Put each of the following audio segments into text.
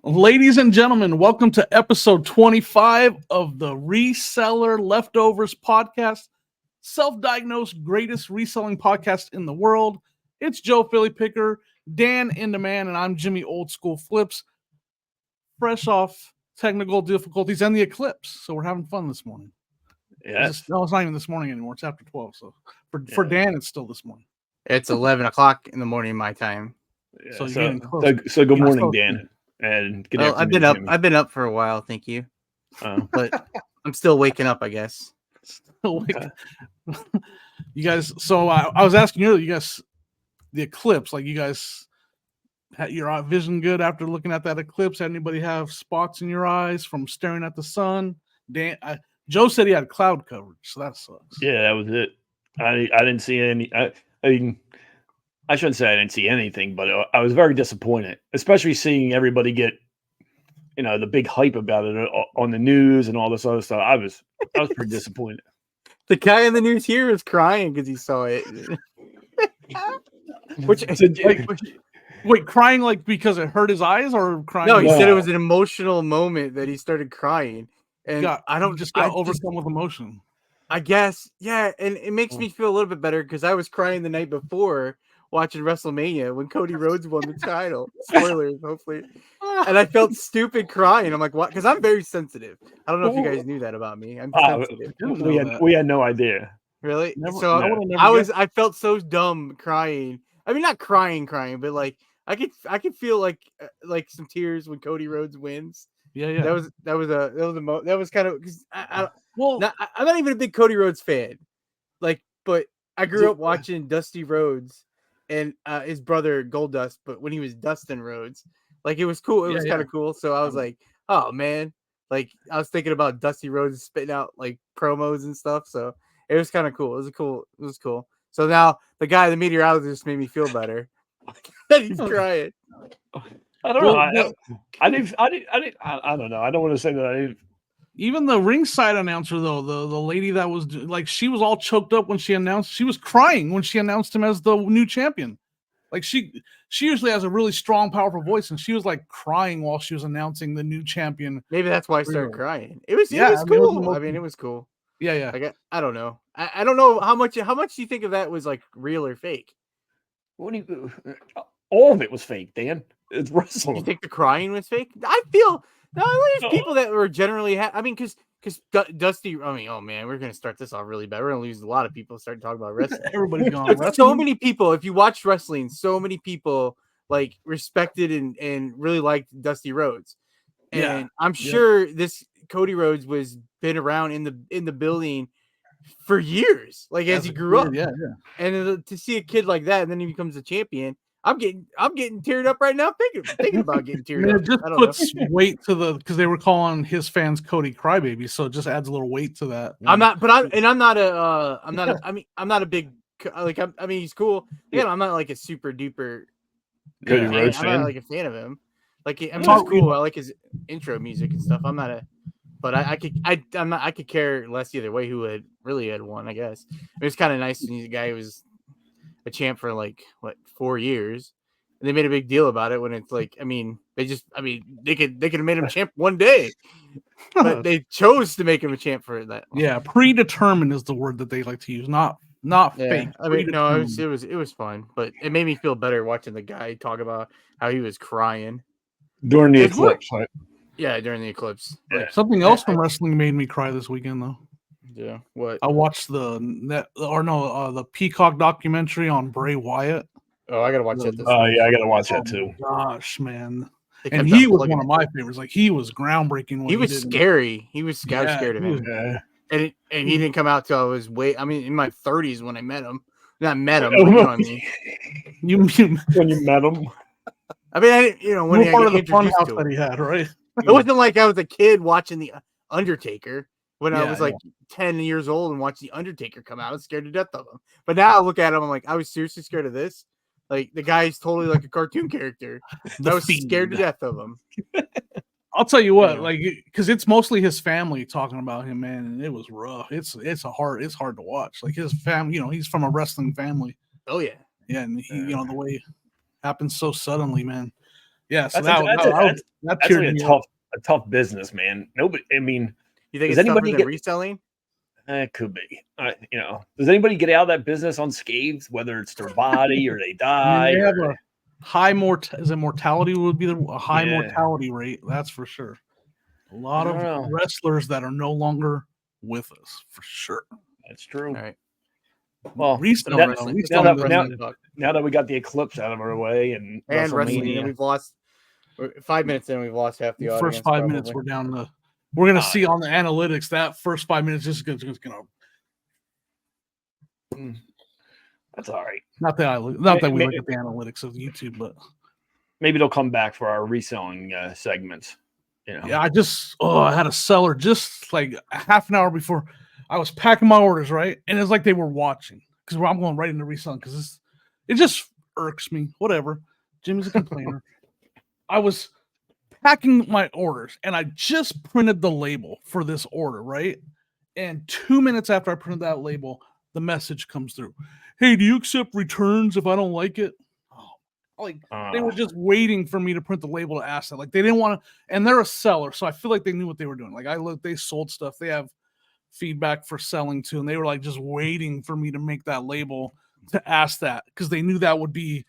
Ladies and gentlemen, welcome to episode 25 of the Reseller Leftovers podcast, self-diagnosed greatest reselling podcast in the world. It's Joe Philly Picker, Dan in Demand, and I'm Jimmy Old School Flips, fresh off technical difficulties and the eclipse. So we're having fun this morning. Yes. No, it's not even this morning anymore. It's after 12. So for Dan, it's still this morning. It's 11 o'clock in the morning my time. Yeah, So you're getting close. So good morning, Dan. And good Well, afternoon, Jimmy. I've been up for a while, thank you. But I'm still waking up, I guess. You guys, so I was asking you, the eclipse, like you guys had your vision good after looking at that eclipse? Had anybody have spots in your eyes from staring at the sun? Dan, Joe said he had cloud coverage, so that sucks. Yeah, that was it. I didn't see any. I mean, I shouldn't say I didn't see anything, but I was very disappointed, especially seeing everybody get, the big hype about it on the news and all this other stuff. I was pretty disappointed. The guy in the news here was crying because he saw it. Wait, crying like because it hurt his eyes, or crying? No, he said it was an emotional moment that he started crying, and got overcome with emotion. I guess, yeah, and it makes me feel a little bit better because I was crying the night before watching WrestleMania when Cody Rhodes won the title. Spoilers, hopefully. And I felt stupid crying. I'm like, what? Because I'm very sensitive. I don't know if you guys knew that about me. I'm sensitive. We had no idea. Really? I felt so dumb crying. I mean, not crying, but like I could feel like some tears when Cody Rhodes wins. Yeah. That was kind of because I'm not even a big Cody Rhodes fan. But I grew up watching Dusty Rhodes and his brother Goldust, but when he was Dustin Rhodes, like it was cool. It was kind of cool. So I was like, oh man, like I was thinking about Dusty Rhodes spitting out like promos and stuff. So it was kind of cool. It was cool. So now the meteorologist made me feel better. That he's crying. I don't know. I don't know. I don't want to say that. Even the ringside announcer, though, the lady that was like, she was all choked up when she announced. She was crying when she announced him as the new champion. Like she usually has a really strong, powerful voice, and she was like crying while she was announcing the new champion. Maybe that's why I started crying. It was cool. It was cool. Yeah. Like, I don't know. I don't know how much do you think of that was like real or fake? All of it was fake, Dan. It's wrestling. You think the crying was fake? I feel there's people that were generally because Dusty. I mean, oh man, we're gonna start this off really bad. We're gonna lose a lot of people starting talking about wrestling. Everybody's gone. So many people. If you watch wrestling, so many people like respected and really liked Dusty Rhodes. And I'm sure this Cody Rhodes was been around in the building for years, like as he grew up. Yeah. And to see a kid like that, and then he becomes a champion. I'm getting teared up right now thinking about getting teared up. It just puts weight to because they were calling his fans Cody Crybaby, so it just adds a little weight to that. I'm not a big he's cool. Again, I'm not like a super duper Cody Rhodes fan. I'm not like a fan of him. Like he's cool. I like his intro music and stuff. I could care less either way who had won. I guess it was kind of nice to see the guy who was a champ for 4 years, and they made a big deal about it when it's like, they could have made him champ one day, but they chose to make him a champ for that long. Yeah, predetermined is the word that they like to use, not fake. It was fun, but it made me feel better watching the guy talk about how he was crying during the eclipse. Right? Yeah, during the eclipse. Yeah. Something else from wrestling made me cry this weekend, though. Yeah, what? I watched the Peacock documentary on Bray Wyatt. Oh, I gotta watch that. Yeah, I gotta watch that too. Gosh, man! And he was one of my favorites. Like he was groundbreaking. He was scary. He was scared of him. And he didn't come out till I was in my 30s when I met him. Not met him. But you know what I mean? You when you met him? I mean, when part of the fun house that he had, right? It wasn't like I was a kid watching the Undertaker. When I was 10 years old and watched The Undertaker come out, I was scared to death of him. But now I look at him, I'm like, I was seriously scared of this. Like, the guy's totally like a cartoon character. I was scared to death of him. I'll tell you what, because it's mostly his family talking about him, man, and it was rough. It's hard to watch. Like his family, he's from a wrestling family. Oh yeah, and he, the way it happened so suddenly, man. Yeah, so That's that like cheered me up. a tough business, man. Nobody, I mean, You think does it's tougher anybody than get? reselling? It could be. Does anybody get out of that business unscathed, whether it's their body or they I mean, die? they have a high mortality would be a high Yeah. mortality rate. That's for sure. A lot I of don't know. wrestlers that are no longer with us, for sure. That's true. All right. Well, Reselling, now that we got the eclipse out of our way and wrestling, and we've lost 5 minutes in, we've lost half the audience. First 5 minutes, we're down to. We're gonna see on the analytics that first 5 minutes just gonna. That's all right. Not that we look at the analytics of YouTube, but maybe they'll come back for our reselling segments. Yeah, I had a seller just like a half an hour before I was packing my orders, right? And it's like they were watching because I'm going right into reselling because it just irks me. Whatever. Jimmy's a complainer. I was packing my orders and I just printed the label for this order, right? And 2 minutes after I printed that label, the message comes through. Hey, do you accept returns if I don't like it? They were just waiting for me to print the label to ask that. Like they didn't want to, and they're a seller, so I feel like they knew what they were doing. Like they sold stuff. They have feedback for selling too, and they were like just waiting for me to make that label to ask that because they knew that would be,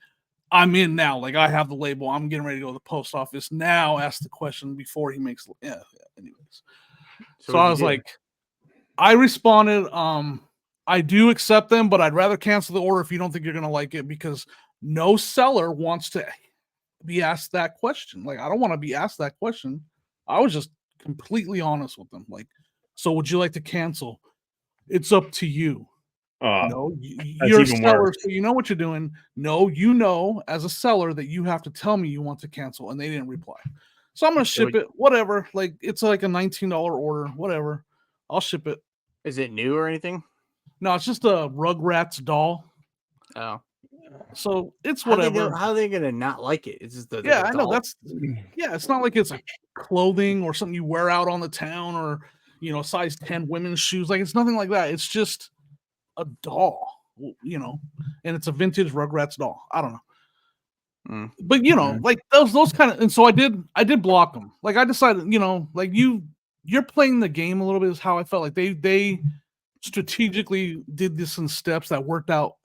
I'm in now. Like I have the label. I'm getting ready to go to the post office now. Ask the question before he makes. Yeah. Anyways, so I was like, I responded. I do accept them, but I'd rather cancel the order if you don't think you're gonna like it because no seller wants to be asked that question. Like, I don't want to be asked that question. I was just completely honest with them. Like, so would you like to cancel? It's up to you. No, you're a seller, so you know what you're doing. No, you know as a seller that you have to tell me you want to cancel, and they didn't reply. So I'm gonna ship it. Whatever. Like it's like a $19 order. Whatever. I'll ship it. Is it new or anything? No, it's just a Rugrats doll. Oh. So it's whatever. How are they gonna not like it? It's just I know that's it's not like it's like clothing or something you wear out on the town or size 10 women's shoes. Like it's nothing like that. It's just a doll, and it's a vintage Rugrats doll. I don't know. But like those kind of, and so I did block them. Like I decided, like you're playing the game a little bit is how I felt. Like they strategically did this in steps that worked out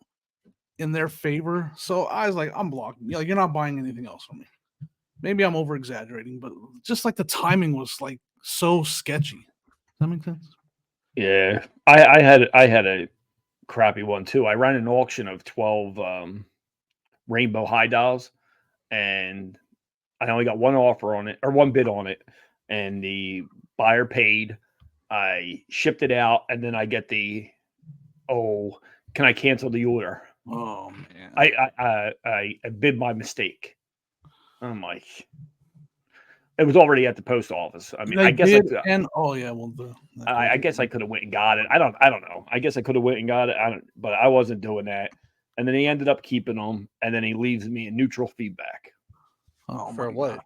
in their favor. So I was like, I'm blocking. You're not buying anything else from me. Maybe I'm over exaggerating, but just like the timing was like so sketchy. Does that make sense? Yeah. I had a crappy one too. I ran an auction of 12 rainbow high dolls and I only got one offer on it or one bid on it. And the buyer paid. I shipped it out and then I get can I cancel the order? Oh man! I bid my mistake. I'm like, it was already at the post office. I mean, I guess I guess I could have went and got it. I don't know. I guess I could have went and got it. But I wasn't doing that. And then he ended up keeping them, and then he leaves me a neutral feedback. Oh, for what?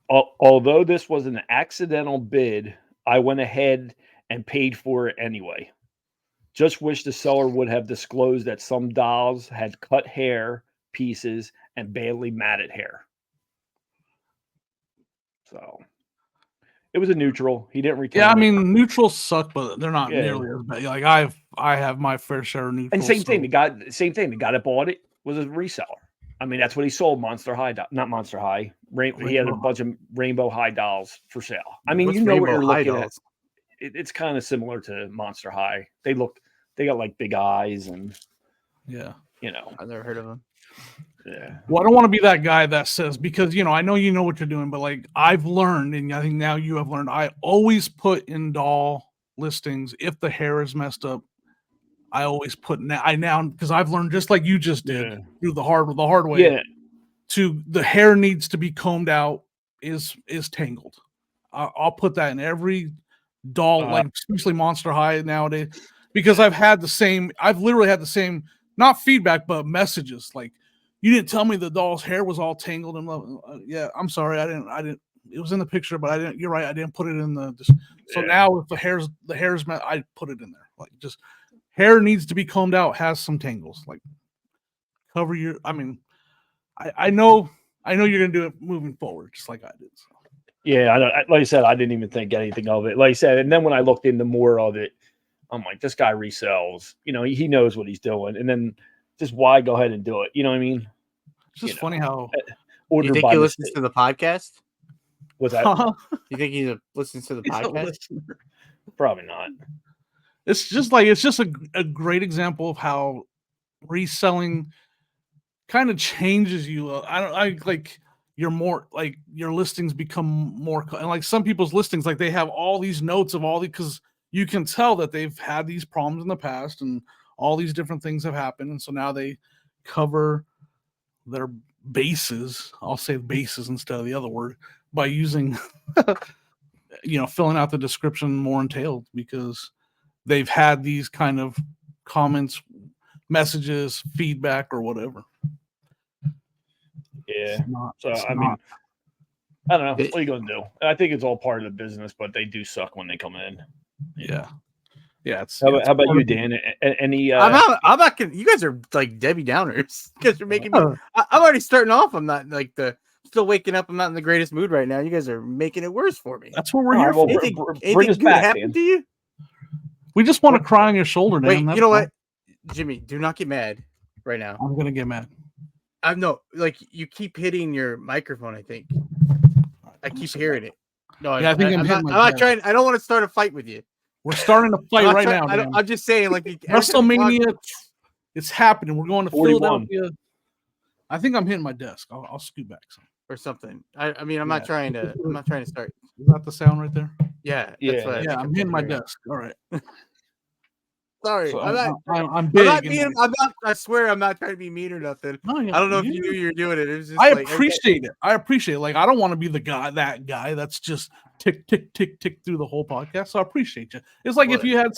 Although this was an accidental bid, I went ahead and paid for it anyway. Just wish the seller would have disclosed that some dolls had cut hair pieces and badly matted hair. So it was a neutral. He didn't return. Yeah, I mean neutrals suck, but they're not nearly as bad. Like I have my fair share of neutrals. And same thing. The guy that bought it was a reseller. I mean, that's what he sold. Monster High, not Monster High. He had a bunch of rainbow high dolls for sale. I mean, what you're looking at. It's kind of similar to Monster High. They got like big eyes and I've never heard of them. Yeah. Well, I don't want to be that guy that says, because I know you know what you're doing, but like I've learned, and I think now you have learned, I always put in doll listings if the hair is messed up. I always put because I've learned just like you just did through the hard way. Yeah. To the hair needs to be combed out is tangled. I'll put that in every doll, like especially Monster High nowadays, because I've literally had the same, not feedback, but messages like, you didn't tell me the doll's hair was all tangled and yeah, I'm sorry, I didn't. It was in the picture, but I didn't. You're right, I didn't put it in the. So now, if the hair's I put it in there. Like just hair needs to be combed out. Has some tangles. Like cover your. I mean, I know I know you're gonna do it moving forward, just like I did. So. Yeah, like I said, I didn't even think anything of it. Like I said, and then when I looked into more of it, I'm like, this guy resells. You know, he knows what he's doing. And then just why go ahead and do it? You know what I mean? It's just funny how. You think he listens to the podcast? Was that? You think he listens to the podcast? Probably not. It's just a great example of how reselling kind of changes you. I like you're more like your listings become more, and like some people's listings, like they have all these notes of all the, because you can tell that they've had these problems in the past and all these different things have happened, and so now they cover their bases. I'll say bases instead of the other word by using filling out the description more entailed, because they've had these kind of comments, messages, feedback, or whatever. Yeah. I don't know. What are you going to do? I think it's all part of the business, but they do suck when they come in. Yeah. Yeah. How about you, Dan? Any? I'm not gonna. You guys are like Debbie Downers. You guys are making me. I'm already starting off. I'm not like still waking up. I'm not in the greatest mood right now. You guys are making it worse for me. That's what we're here for. Bring us back, happened to you? We just want to cry on your shoulder, Dan. Wait, you know what, Jimmy? Do not get mad right now. I'm gonna get mad. No, like you keep hitting your microphone. I think I keep hearing it. No, yeah, I'm not trying. I don't want to start a fight with you. We're starting to fight right now. I'm just saying, like WrestleMania, it's happening. We're going to 41. Philadelphia. I think I'm hitting my desk. I'll scoot back some or something. I mean, I'm not trying to. I'm not trying to start. Is that the sound right there? Yeah. I'm hitting my desk. All right. Sorry, so I'm big. I swear I'm not trying to be mean or nothing. No, I don't know if you knew you were doing it. It was just I appreciate it. I appreciate it. Like, I don't want to be that guy that's just tick, tick, tick, tick through the whole podcast. So I appreciate you. It's like if you had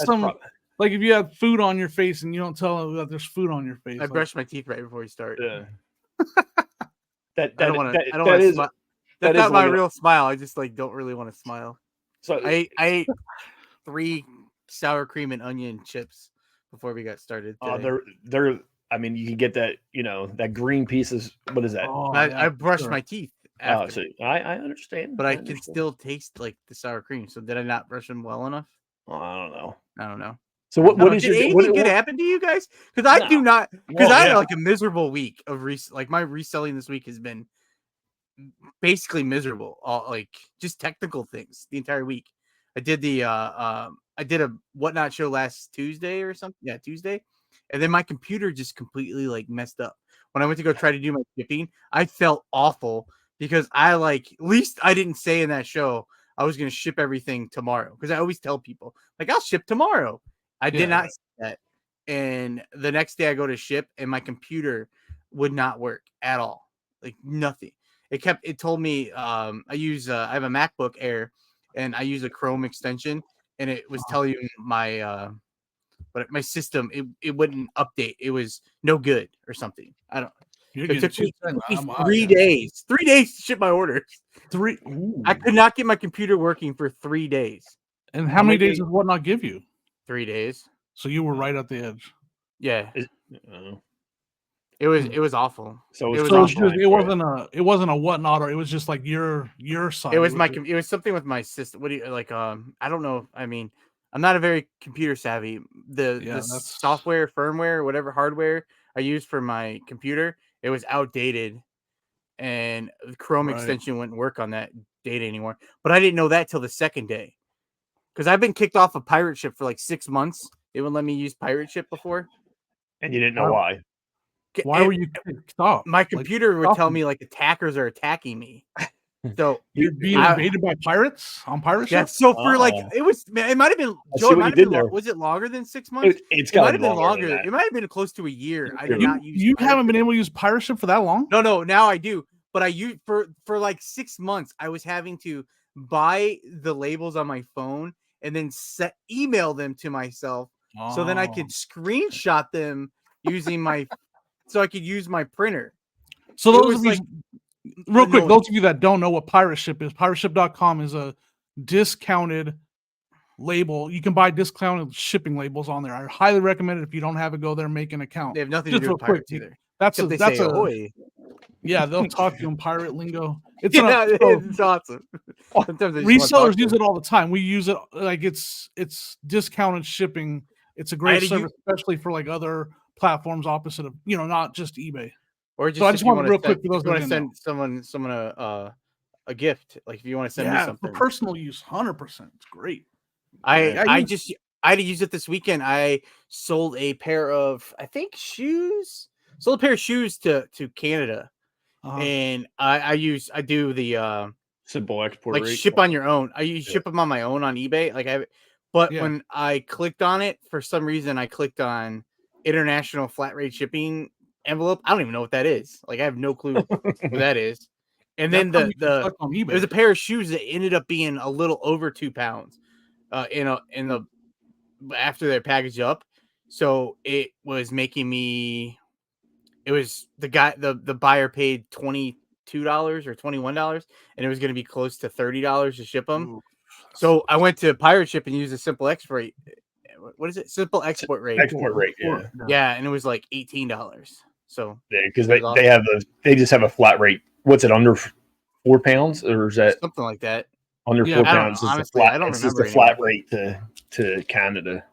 like if you had food on your face and you don't tell them that there's food on your face. I brushed my teeth right before you start. Yeah. I don't want to smile. That's not my real smile. I just don't really want to smile. So I ate 3 sour cream and onion chips before we got started. They're I mean, you can get that, that green piece is, what is that? Oh, I brushed my teeth after. So I understand. But I can still taste the sour cream. So did I not brush them well enough? Oh, I don't know. So what is anything good happen to you guys? Because I do not, because I had a miserable week of my reselling this week has been basically miserable. All just technical things the entire week. I did I did a whatnot show last Tuesday or something. Yeah, Tuesday. And then my computer just completely messed up. When I went to go try to do my shipping, I felt awful because at least I didn't say in that show I was going to ship everything tomorrow. Because I always tell people I'll ship tomorrow. I did not say that. And the next day I go to ship and my computer would not work at all. Nothing. It told me I have a MacBook Air and I use a Chrome extension. And it was telling my my system it wouldn't update. It was no good or something. I don't. It took me 3 days. 3 days to ship my orders. I could not get my computer working for 3 days. And how many days does whatnot give you? 3 days. So you were right at the edge. Yeah. It was awful. So it wasn't a whatnot, or it was just your side. It was something with my system. What do you I don't know. I mean, I'm not a very computer savvy. The software, firmware, whatever hardware I use for my computer, it was outdated, and the Chrome extension wouldn't work on that data anymore. But I didn't know that till the second day, because I've been kicked off of Pirate Ship for 6 months. They wouldn't let me use Pirate Ship before, and you didn't know why. Why were you kicked off? My computer would tell me attackers are attacking me. So you're being invaded by pirates on Pirate Ship? Yeah, so for it might have been Joe, was it longer than 6 months? It might have been longer. It might have been close to a year. I did not use haven't been able to use Pirate Ship for that long? No, now I do. But I use for 6 months I was having to buy the labels on my phone and then email them to myself so then I could screenshot them using so I could use my printer. So those of you, real quick, those of you that don't know what Pirate Ship is, pirateship.com is a discounted label. You can buy discounted shipping labels on there. I highly recommend it. If you don't have it, go there, make an account. They have nothing to do with pirates either. That's a Yeah, they'll talk to you in pirate lingo. It's it's awesome. Sometimes I just wanna talk resellers to use them. it all the time. We use it like it's discounted shipping. It's a great service, especially for like other platforms opposite of not just eBay. Or just So I just wanted real quick for those if you want that to didn't know. send someone a gift, like if you want to send me For something. personal use, 100%. It's great. I had to use it this weekend. I sold a pair of shoes. Sold a pair of shoes to Canada. And I do the simple export like rate. ship on your own. I ship them on my own on eBay. When I clicked on it, for some reason I clicked on international flat rate shipping envelope. I don't even know what that is. Like I have no clue what that is. And then it was a pair of shoes that ended up being a little over 2 pounds after they're packaged up. So it was making me, it was the buyer paid $22 or $21, and it was going to be close to $30 to ship them. Ooh. So I went to Pirate Ship and used a simple export rate. What is it? Simple export rate. Export rate, yeah. Yeah, and it was like $18. So yeah, because they just have a flat rate. What's it, under 4 pounds, or is that something like that? Under 4 pounds is honestly, I don't remember. It's a flat rate to Canada.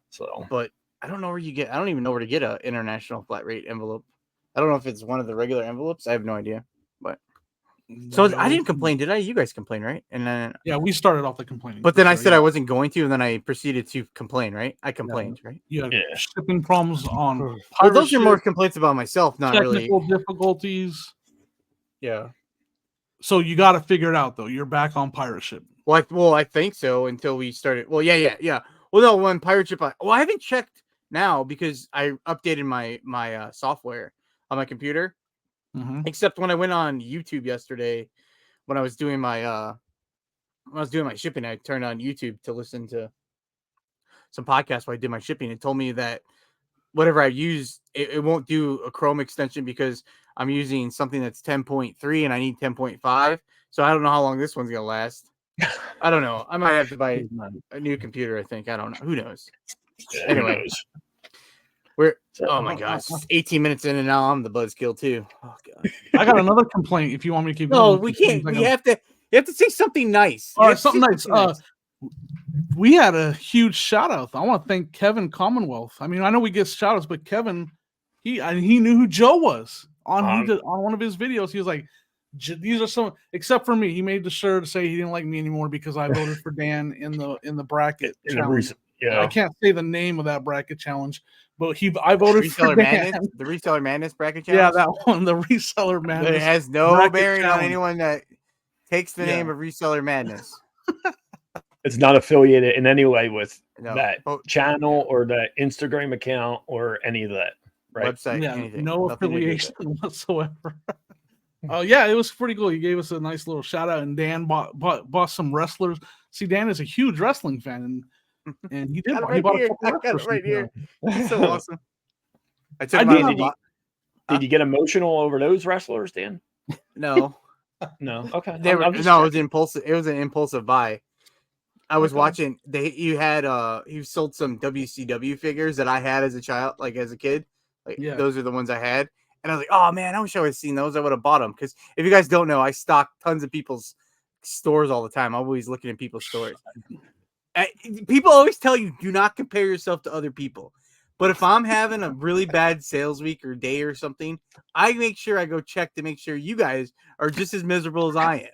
So, but I don't know where you get. I don't even know where to get an international flat rate envelope. I don't know if it's one of the regular envelopes. I have no idea. But so I didn't complain, did I? You guys complain, right? And then we started off the complaining. But then I said I wasn't going to, and then I proceeded to complain, right? I complained, right? You had shipping problems on. Well, those are more complaints about myself, not technical difficulties. Yeah. So you got to figure it out, though. You're back on pirate ship. Well, I think so until we started. Well, yeah. Well, no, when pirate ship, I haven't checked now because I updated my software on my computer. Mm-hmm. Except when I went on YouTube yesterday, when I was doing my shipping, I turned on YouTube to listen to some podcasts while I did my shipping. It told me that whatever I use, it won't do a Chrome extension because I'm using something that's 10.3 and I need 10.5. So I don't know how long this one's gonna last. I don't know. I might have to buy a new computer. I think. I don't know. Who knows? Yeah, anyway, oh my gosh, 18 minutes in and now I'm the buzzkill too. Oh god. I got another complaint. If you want me to keep going. No, we can't. You have to say something nice. All right, something nice. We had a huge shout out. I want to thank Kevin Commonwealth. I mean, I know we get shout outs, but Kevin, he knew who Joe was on one of his videos. He was like, these are some, except for me. He made sure to say he didn't like me anymore because I voted for Dan in the bracket challenge. I can't say the name of that bracket challenge, but I voted for Dan. The Reseller Madness bracket challenge. Yeah, that one, the Reseller Madness. But it has no bearing on anyone that takes the name of Reseller Madness. It's not affiliated in any way with that channel or the Instagram account or any of that, right? Website, anything. No affiliation whatsoever. Oh yeah, it was pretty cool. He gave us a nice little shout out, and Dan bought some wrestlers. See, Dan is a huge wrestling fan, and he did. He got it right here. He's so awesome. Did you get emotional over those wrestlers, Dan? No. No. Okay. It was impulsive. It was an impulsive buy. I was watching. You sold some WCW figures that I had as a child, like as a kid. Those are the ones I had. And I was like, oh man, I wish I would have seen those. I would have bought them. Because if you guys don't know, I stock tons of people's stores all the time. I'm always looking at people's stores. People always tell you, do not compare yourself to other people. But if I'm having a really bad sales week or day or something, I make sure I go check to make sure you guys are just as miserable as I am.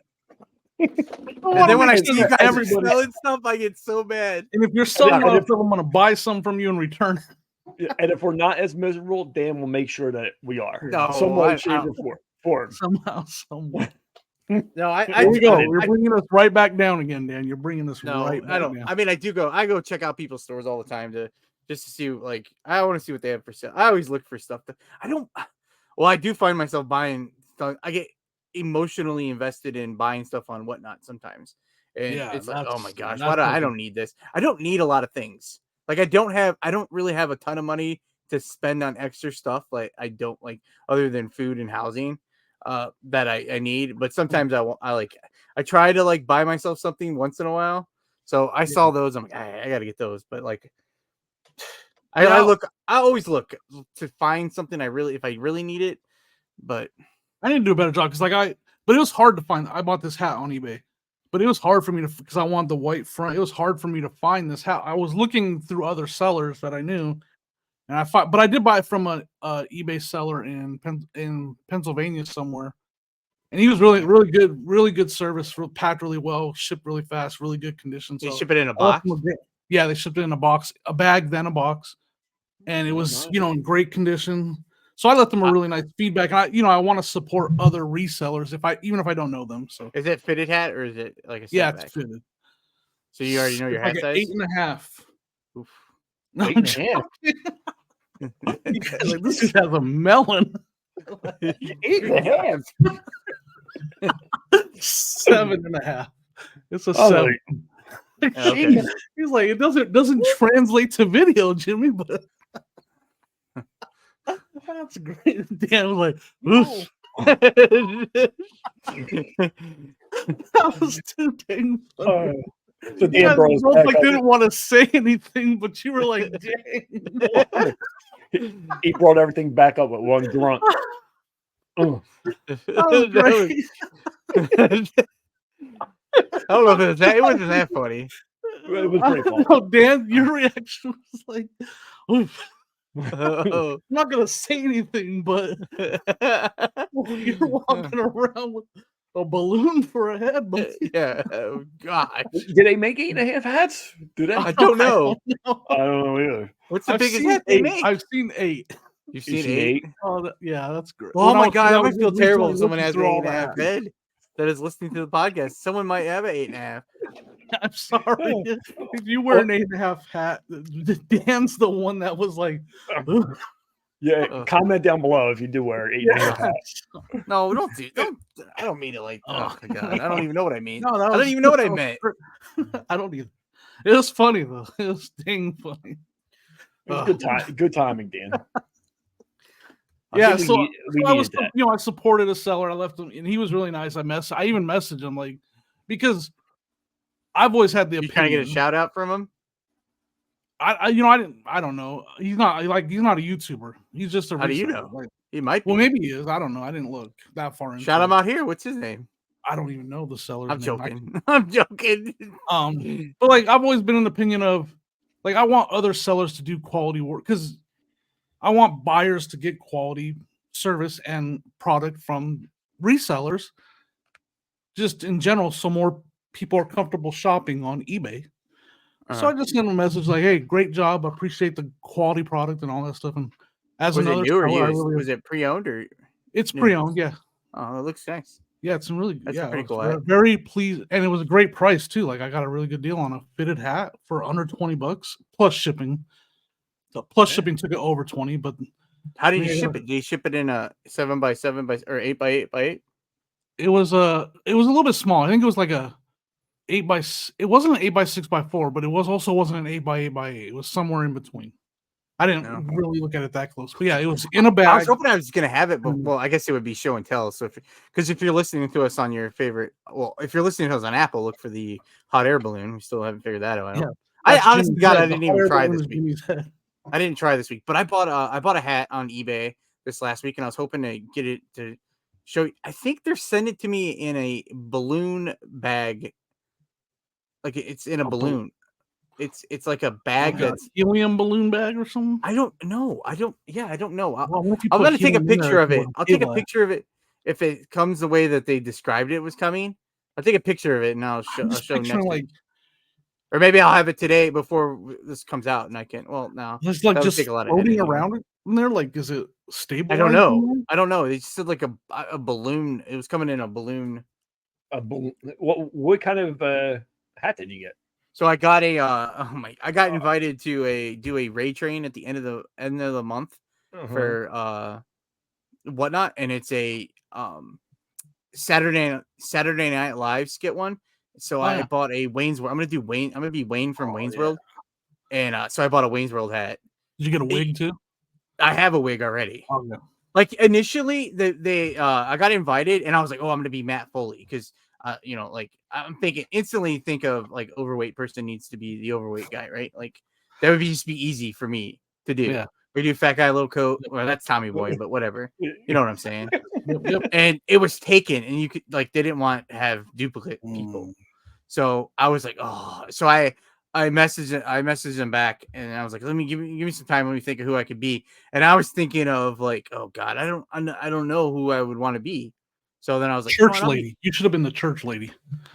And then when I see you guys are selling stuff, I get so mad. And if you're selling stuff, I'm going to buy some from you in return. And if we're not as miserable, Dan will make sure that we are. No, some way, shape, or form. Somehow, somewhere. No, Here we go. You're bringing us right back down again, Dan. You're bringing us right back down. I mean, I go check out people's stores all the time just to see, like, I want to see what they have for sale. I always look for stuff that I do find myself buying stuff. I get emotionally invested in buying stuff on Whatnot sometimes. And it's like, oh my gosh, I don't need this. I don't need a lot of things. Like I don't really have a ton of money to spend on extra stuff. Like I don't like other than food and housing that I need. But sometimes I try to like buy myself something once in a while. So I saw those. I'm like, I got to get those. But like, I always look to find something if I really need it. But I need to do a better job because but it was hard to find. I bought this hat on eBay, but it was hard for me because I want the white front. It was hard for me to find this hat. I was looking through other sellers that I knew, and but I did buy it from a eBay seller in Pennsylvania somewhere, and he was really good service, packed really well, shipped really fast, really good condition. They So ship it in a box. Yeah, they shipped it in a box, a bag, then a box, and it was in great condition. So I let them a really nice feedback. And I want to support other resellers even if I don't know them. So is it fitted hat or is it like a it's fitted? So you already know your hat size? 8.5. Oof. No, 8.5. Like, this dude has a melon. 8.5. 7.5. It's a 7. Okay. He's like, it doesn't translate to video, Jimmy, but that's great. Dan was like, oof. That was too dang funny. So Dan both didn't want to say anything, but you were like, dang. He brought everything back up with one grunt. That was great. I don't know if it was that. It wasn't that funny. It was pretty funny. Oh, Dan, your reaction was like, oof. I'm not gonna say anything, but you're walking around with a balloon for a head. But yeah, oh gosh. Did they make 8.5 hats? Do they? I don't know. I don't know either. What's the biggest hat they make? I've seen 8. You've seen 8? Oh, yeah, that's great. Oh my god, I would feel terrible if someone has an 8.5 head that is listening to the podcast. Someone might have an 8.5. I'm sorry. If you wear an 8.5 hat, Dan's the one that was like, ugh. Yeah, comment down below if you do wear 8.5 hats. No, don't. I don't mean it like. Oh my god, I don't even know what I mean. No, I don't even know what I meant. I don't either. It was funny though. It was dang funny. It was good timing, Dan. Yeah, so I was, I supported a seller. I left him, and he was really nice. I even messaged him like because I've always had the opinion. You kind of get a shout out from him. I don't know. He's not a YouTuber. He's just a. How do you know? Like, he might be. Well, maybe he is. I don't know. I didn't look that far into Shout him out here. What's his name? I don't even know the seller's I'm name. joking. I'm joking. But like I've always been an opinion of, like I want other sellers to do quality work because I want buyers to get quality service and product from resellers. Just in general, so more people are comfortable shopping on eBay. So I just sent him a message like, "Hey, great job! Appreciate the quality product and all that stuff." And as was another it new or seller, used? Was it pre-owned or? It's pre-owned, yeah. Oh, it looks nice. Yeah, it's really That's pretty cool. Very pleased, and it was a great price too. Like I got a really good deal on a fitted hat for under $20 plus shipping. The shipping took it over 20, but how did you ship it? Did you ship it in a 7x7 or 8x8x8? It was a little bit small. I think it was like a 8x. It wasn't an 8x6x4, but it wasn't an 8x8x8. It was somewhere in between. I didn't really look at it that close, but yeah, it was in a bag. I was hoping I was gonna have it, but well, I guess it would be show and tell. So if you're listening to us on your favorite, if you're listening to us on Apple, look for the hot air balloon. We still haven't figured that out. I honestly, God, I didn't even try this week. I didn't try this week, but I bought a hat on eBay this last week, and I was hoping to get it to show. I think they're sending it to me in a balloon bag, like it's in a balloon. It's like a bag that's helium balloon bag or something. I don't know. I don't know. I'm gonna take a picture of it. I'll take a picture of it if it comes the way that they described it was coming. I'll take a picture of it and I'll show next week. Or maybe I'll have it today before this comes out, and I can. Well, no, it's like just floating around it in there. Like, is it stable? I don't know. They just said like a balloon. It was coming in a balloon. A balloon. What kind of hat did you get? So I got I got invited to do a raid train at the end of the month for whatnot, and it's a Saturday Night Live skit one. So I bought a Wayne's World. I'm gonna be Wayne from Wayne's World, and so I bought a Wayne's World hat. Did you get a wig too? I have a wig already. Oh no. Like initially, I got invited, and I was like, "Oh, I'm gonna be Matt Foley," because like I'm instantly think of like overweight person needs to be the overweight guy, right? Like that would just be easy for me to do. Yeah. We do fat guy, little coat. Well, that's Tommy Boy, but whatever. You know what I'm saying? Yep. And it was taken, and you could like they didn't want to have duplicate people. So I was like, oh, so I messaged him back, and I was like, give me some time, let me think of who I could be. And I was thinking of like, oh God, I don't know who I would want to be. So then I was like, church lady. You should have been the church lady.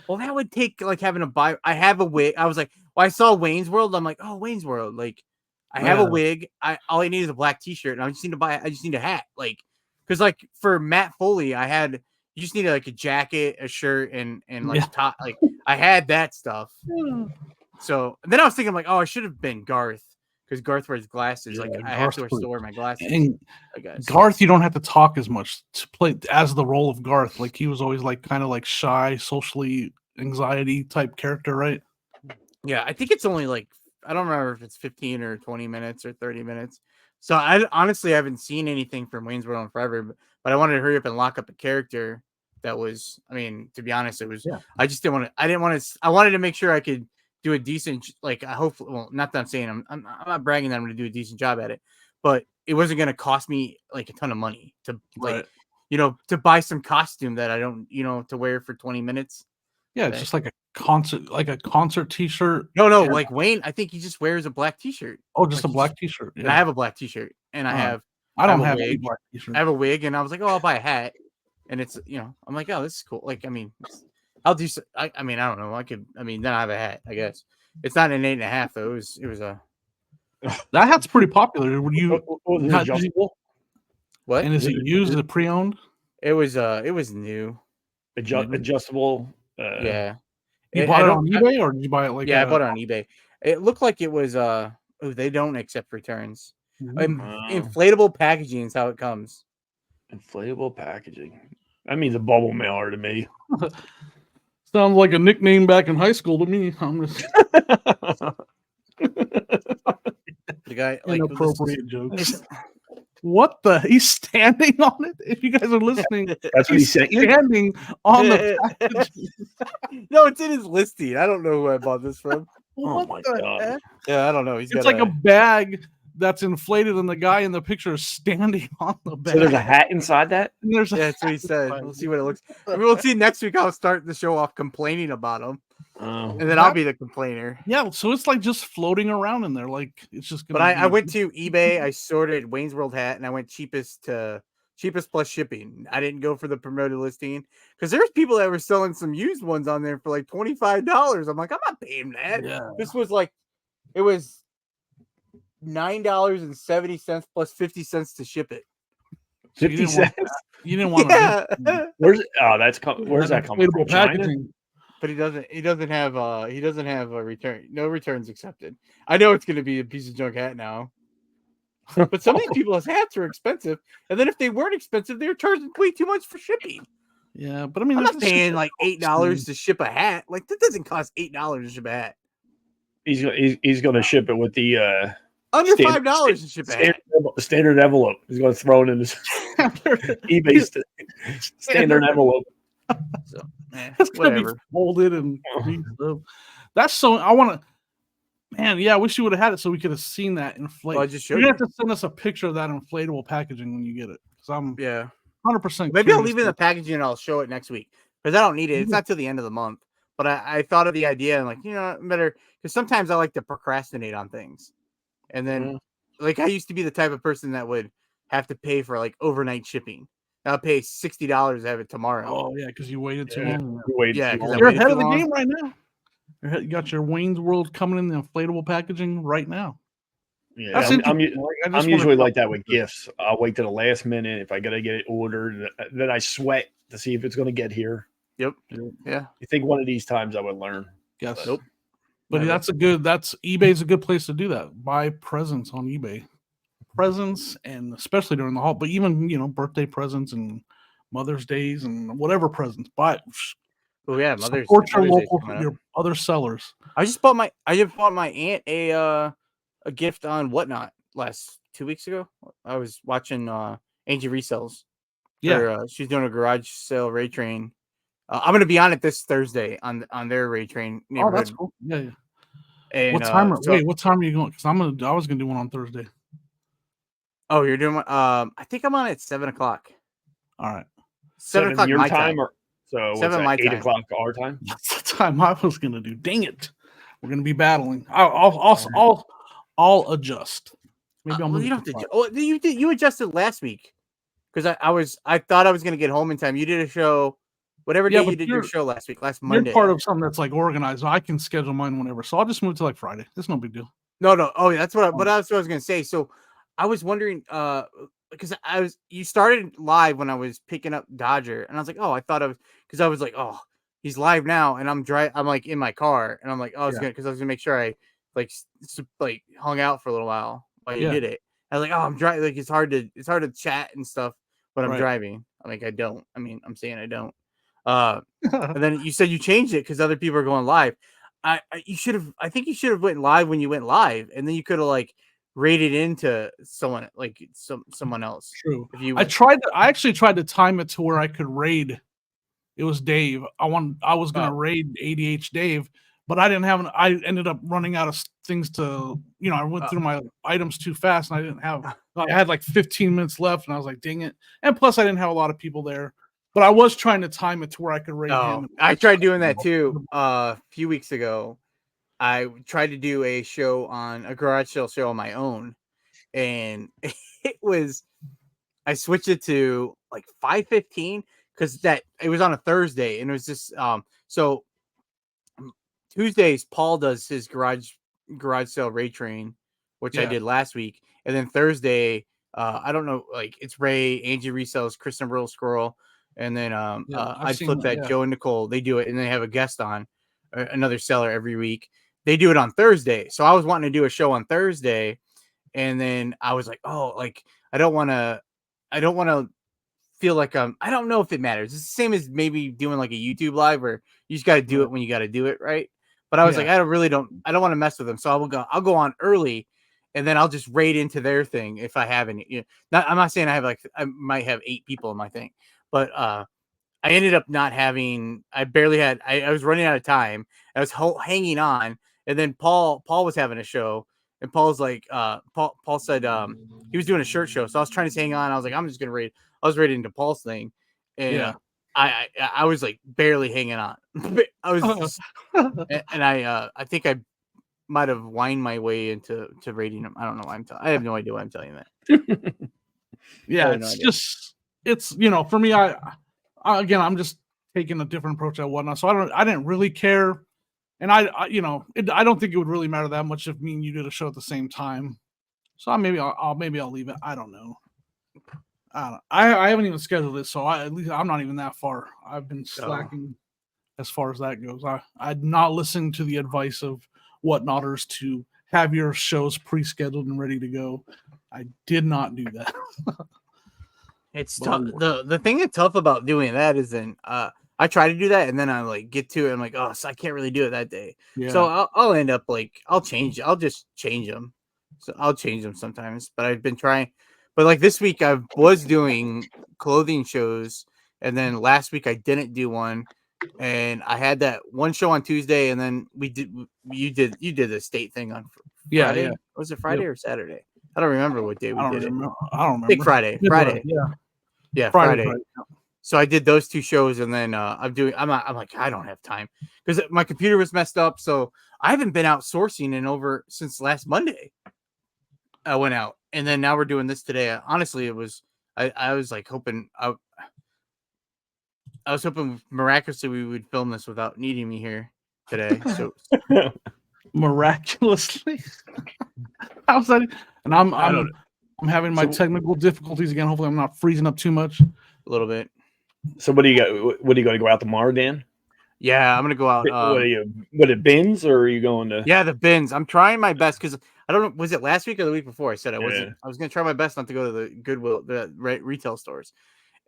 Well, that would take like having a buy. I have a wig. I was like, well, I saw Wayne's World. I'm like, oh, Wayne's World. Like, I have a wig. All I need is a black T-shirt, and I just need a hat. Like, because like for Matt Foley, you just need like a jacket, a shirt, and like top. Like, I had that stuff. So then I was thinking like, oh, I should have been Garth. Because Garth wears glasses. Like I have to wear my glasses. And I guess Garth, you don't have to talk as much to play as the role of Garth. Like he was always like kind of like shy, socially anxiety type character, right? Yeah, I think it's only like I don't remember if it's 15 or 20 minutes or 30 minutes. So I honestly haven't seen anything from Wayne's World in forever, but I wanted to hurry up and lock up a character that was. I mean, to be honest, it was. Yeah. I just didn't want to. I didn't want to. I wanted to make sure I could do a decent, like I hope. Well, not that I'm saying I'm not bragging that I'm going to do a decent job at it, but it wasn't going to cost me like a ton of money to like, to buy some costume that I don't, to wear for 20 minutes. Yeah, it's just like a concert T-shirt. No, like Wayne, I think he just wears a black T-shirt. Oh, just like a black T-shirt. Yeah. And I have a black T-shirt, and I don't have a black T-shirt. I have a wig, and I was like, oh, I'll buy a hat, and it's, I'm like, oh, this is cool. Like, I mean, I'll do. I mean, I don't know. Then I have a hat. I guess it's not an 8.5 though. It was a. That hat's pretty popular. When you what? And is it used? Is it pre-owned? It was new. Adjustable. Yeah. You bought it on eBay, or did you buy it like? Yeah, I bought it on eBay. It looked like it was. They don't accept returns. Inflatable packaging is how it comes. Inflatable packaging. That means a bubble mailer to me. Sounds like a nickname back in high school to me. I'm just the guy like inappropriate jokes. What the? He's standing on it. If you guys are listening, that's what he's saying. Standing on the package. No, it's in his listing. I don't know who I bought this from. Oh my God! Heck? Yeah, I don't know. It's like a bag that's inflated, and the guy in the picture is standing on the bag. So there's a hat inside that. And there's that's what he said. We'll see what it looks. We'll see next week. I'll start the show off complaining about him, and then I'll be the complainer. Yeah, so it's like just floating around in there, like it's just. But I went to eBay. I sorted Wayne's World hat, and I went cheapest plus shipping. I didn't go for the promoted listing because there's people that were selling some used ones on there for like $25. I'm like, I'm not paying that. Yeah. This was like, it was $9.70 plus 50 cents to ship it. 50 cents. You didn't want to. Where's that coming from? China? But he doesn't have a return. No returns accepted. I know it's going to be a piece of junk hat now. But some of these people's hats are expensive, and then if they weren't expensive, they were charging way too much for shipping. Yeah, but I mean, I'm not paying like $8 to ship a hat. Like that doesn't cost $8 to ship a hat. He's going to ship it with the under $5 to ship a hat. Standard envelope. He's going to throw it in his eBay standard envelope. So it's going to be folded and that's so. I want to. Man, yeah, I wish you would have had it so we could have seen that inflate. Well, you're gonna have to send us a picture of that inflatable packaging when you get it. Because I'm 100%. Maybe I'll leave it in the packaging and I'll show it next week because I don't need it. It's not till the end of the month. But I thought of the idea and like better because sometimes I like to procrastinate on things, and then like I used to be the type of person that would have to pay for like overnight shipping. I'll pay $60 to have it tomorrow. Oh yeah, because you waited too long. You're ahead of the game right now. You got your Wayne's World coming in the inflatable packaging right now. Yeah, I'm usually like that with gifts. I'll wait to the last minute if I gotta get it ordered. Then I sweat to see if it's gonna get here. Yep. Yeah. You think one of these times I would learn? Yes. Nope. But eBay's a good place to do that. Buy presents on eBay. Presents, and especially during the holiday, but even birthday presents and Mother's Days and whatever presents. Buy. Oh yeah, support your other sellers. I just bought my aunt a gift on Whatnot 2 weeks ago. I was watching Angie Resells. Yeah, she's doing a garage sale Ray Train. I'm going to be on it this Thursday on their Ray Train neighborhood. Oh, that's cool. Yeah. And, what time? What time are you going? Because I was going to do one on Thursday. Oh, you're doing one? I think I'm on at 7:00. All right. 7 o'clock your my time, time. or so what's 7 that? my 8 time. o'clock our time. That's the time I was gonna do. Dang it, we're gonna be battling. I'll adjust. Maybe I'll Well, move you it don't to have to. Friday. Oh, you adjusted last week because I thought I was gonna get home in time. You did a show, whatever Yeah, day but you did your show last week, last You're Monday. part of something that's like organized. I can schedule mine whenever, so I'll just move to like Friday. It's no big deal. No. Oh, that's what I was gonna say. So I was wondering, because you started live when I was picking up Dodger, and I was like, oh, I thought I was, because I was like, oh, he's live now, and I'm like in my car, and I'm like, oh, I was gonna make sure I like hung out for a little while you did it. I was like, oh, I'm driving. Like it's hard to chat and stuff when I'm driving. I'm like, I don't. I mean, I'm saying I don't. And then you said you changed it because other people are going live. I think you should have went live when you went live, and then you could have like rated into someone like someone else. True. If you I actually tried to time it to where I could raid. It was Dave. I was gonna raid ADH Dave, but I didn't have I ended up running out of things to, I went through my items too fast, and I didn't have. I had like 15 minutes left, and I was like, dang it. And plus, I didn't have a lot of people there. But I was trying to time it to where I could raid him. I tried doing that too. A few weeks ago, I tried to do a show on a garage sale show on my own, and I switched it to like 5:15 because it was on a Thursday, and it was just so Tuesdays Paul does his garage sale raid train, which I did last week, and then Thursday I don't know, like it's Ray, Angie resells, Kristen Real Squirrel, and then I'd flip that Joe and Nicole. They do it, and they have a guest on, another seller every week. They do it on Thursday, so I was wanting to do a show on Thursday, and then I was like, oh, like I don't want to feel like I don't know if it matters. It's the same as maybe doing like a YouTube live where you just got to do it when you got to do it, right? But I was like, I don't want to mess with them, so I'll go on early, and then I'll just raid into their thing if I have any. I'm not saying I might have 8 people in my thing, but I ended up not having. I barely had. I was running out of time. I was hanging on, and then Paul was having a show, and Paul's like, Paul said he was doing a shirt show, so I was trying to hang on. I was like, I'm just gonna raid. I was raiding into Paul's thing, and I was like barely hanging on. I was, and I think I might have whined my way into raiding him. I don't know why I have no idea why I'm telling you that. It's for me, again, I'm just taking a different approach at whatnot. So I didn't really care. And I don't think it would really matter that much if me and you did a show at the same time. So maybe I'll leave it. I don't know. I haven't even scheduled it, so at least I'm not even that far. I've been slacking as far as that goes. I'm not listening to the advice of whatnotters to have your shows pre-scheduled and ready to go. I did not do that. It's tough. The thing that's tough about doing that is I try to do that, and then I like get to it. I'm like, oh, so I can't really do it that day. Yeah. So I'll end up like I'll just change them. So I'll change them sometimes. But I've been trying. But like this week, I was doing clothing shows, and then last week I didn't do one, and I had that one show on Tuesday, and then you did the state thing on Friday. Yeah. Was it Friday or Saturday? I don't remember what day we did it. I don't remember. Big Friday. Yeah, Friday. So I did those 2 shows, and then I'm like, I don't have time because my computer was messed up. So I haven't been out sourcing since last Monday. I went out, and then now we're doing this today. Honestly, it was I was like hoping I was hoping miraculously we would film this without needing me here today. So miraculously, how's that? And I'm having my technical difficulties again. Hopefully, I'm not freezing up too much. A little bit. So what do you got? What are you going to go out tomorrow, Dan? Yeah, I'm going to go out. What are you? What are bins, or are you going to? Yeah, the bins. I'm trying my best because I don't know. Was it last week or the week before? I said I wasn't. I was going to try my best not to go to the Goodwill, the retail stores,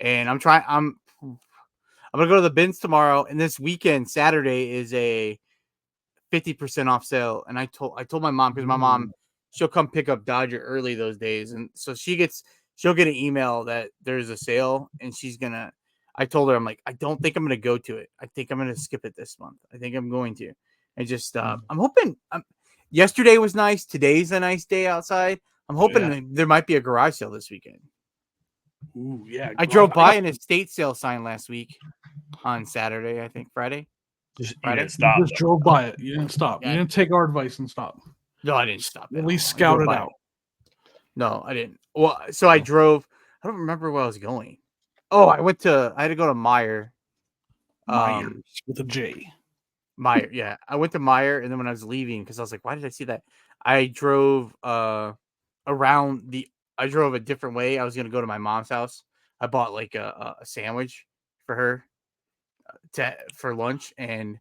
and I'm trying. I'm going to go to the bins tomorrow, and this weekend, Saturday, is a 50% off sale. And I told my mom, because my mom, she'll come pick up Dodger early those days, and so she'll get an email that there's a sale, and I told her, I'm like, I don't think I'm going to go to it. I think I'm going to skip it this month. I think I'm going to. And just, I'm hoping. Yesterday was nice. Today's a nice day outside. I'm hoping there might be a garage sale this weekend. Ooh, yeah. I drove by an estate sale sign last week on Saturday, I think Friday. You Friday? didn't stop. You just drove by it. You didn't stop. Yeah. You didn't take our advice and stop. No, I didn't stop. At least all. I scout drove it by out. No, I didn't. Well, so I drove. I don't remember where I was going. Oh, I had to go to Meyer. Myers with a J. Meyer, yeah. I went to Meyer, and then when I was leaving, because I was like, why did I see that? I drove around I drove a different way. I was gonna go to my mom's house. I bought like a sandwich for her for lunch, and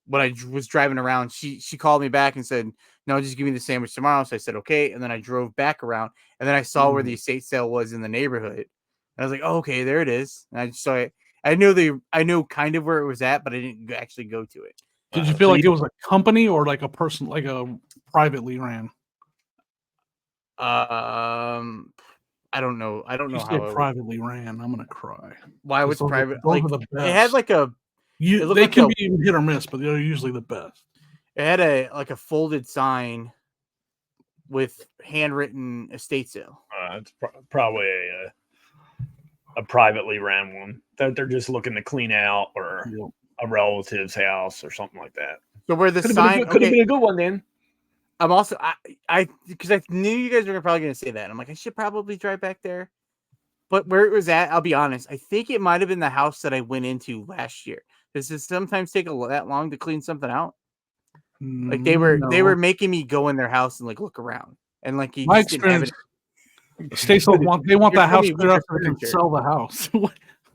when I was driving around, she called me back and said, "No, just give me the sandwich tomorrow." So I said, "Okay." And then I drove back around, and then I saw where the estate sale was in the neighborhood. And I was like, oh, "Okay, there it is." And I just saw it. I knew kind of where it was at, but I didn't actually go to it. Did you feel like it was a company or like a person, like a privately ran? I don't know. I don't know how it privately ran. I'm gonna cry. why was private. Those Like are the best. it had like a. It looked they like can be hit or miss, but they're usually the best. It had a folded sign with handwritten estate sale. It's probably a privately ran one that they're just looking to clean out, or a relative's house or something like that. So where the could sign have been a good one then. I'm also I because I knew you guys were probably going to say that. I'm like, I should probably drive back there. But where it was at, I'll be honest, I think it might have been the house that I went into last year. Does it sometimes take that long to clean something out? Like they were making me go in their house and like look around, and like you just didn't have it. Estate sales want that house cleared out so they can sell the house.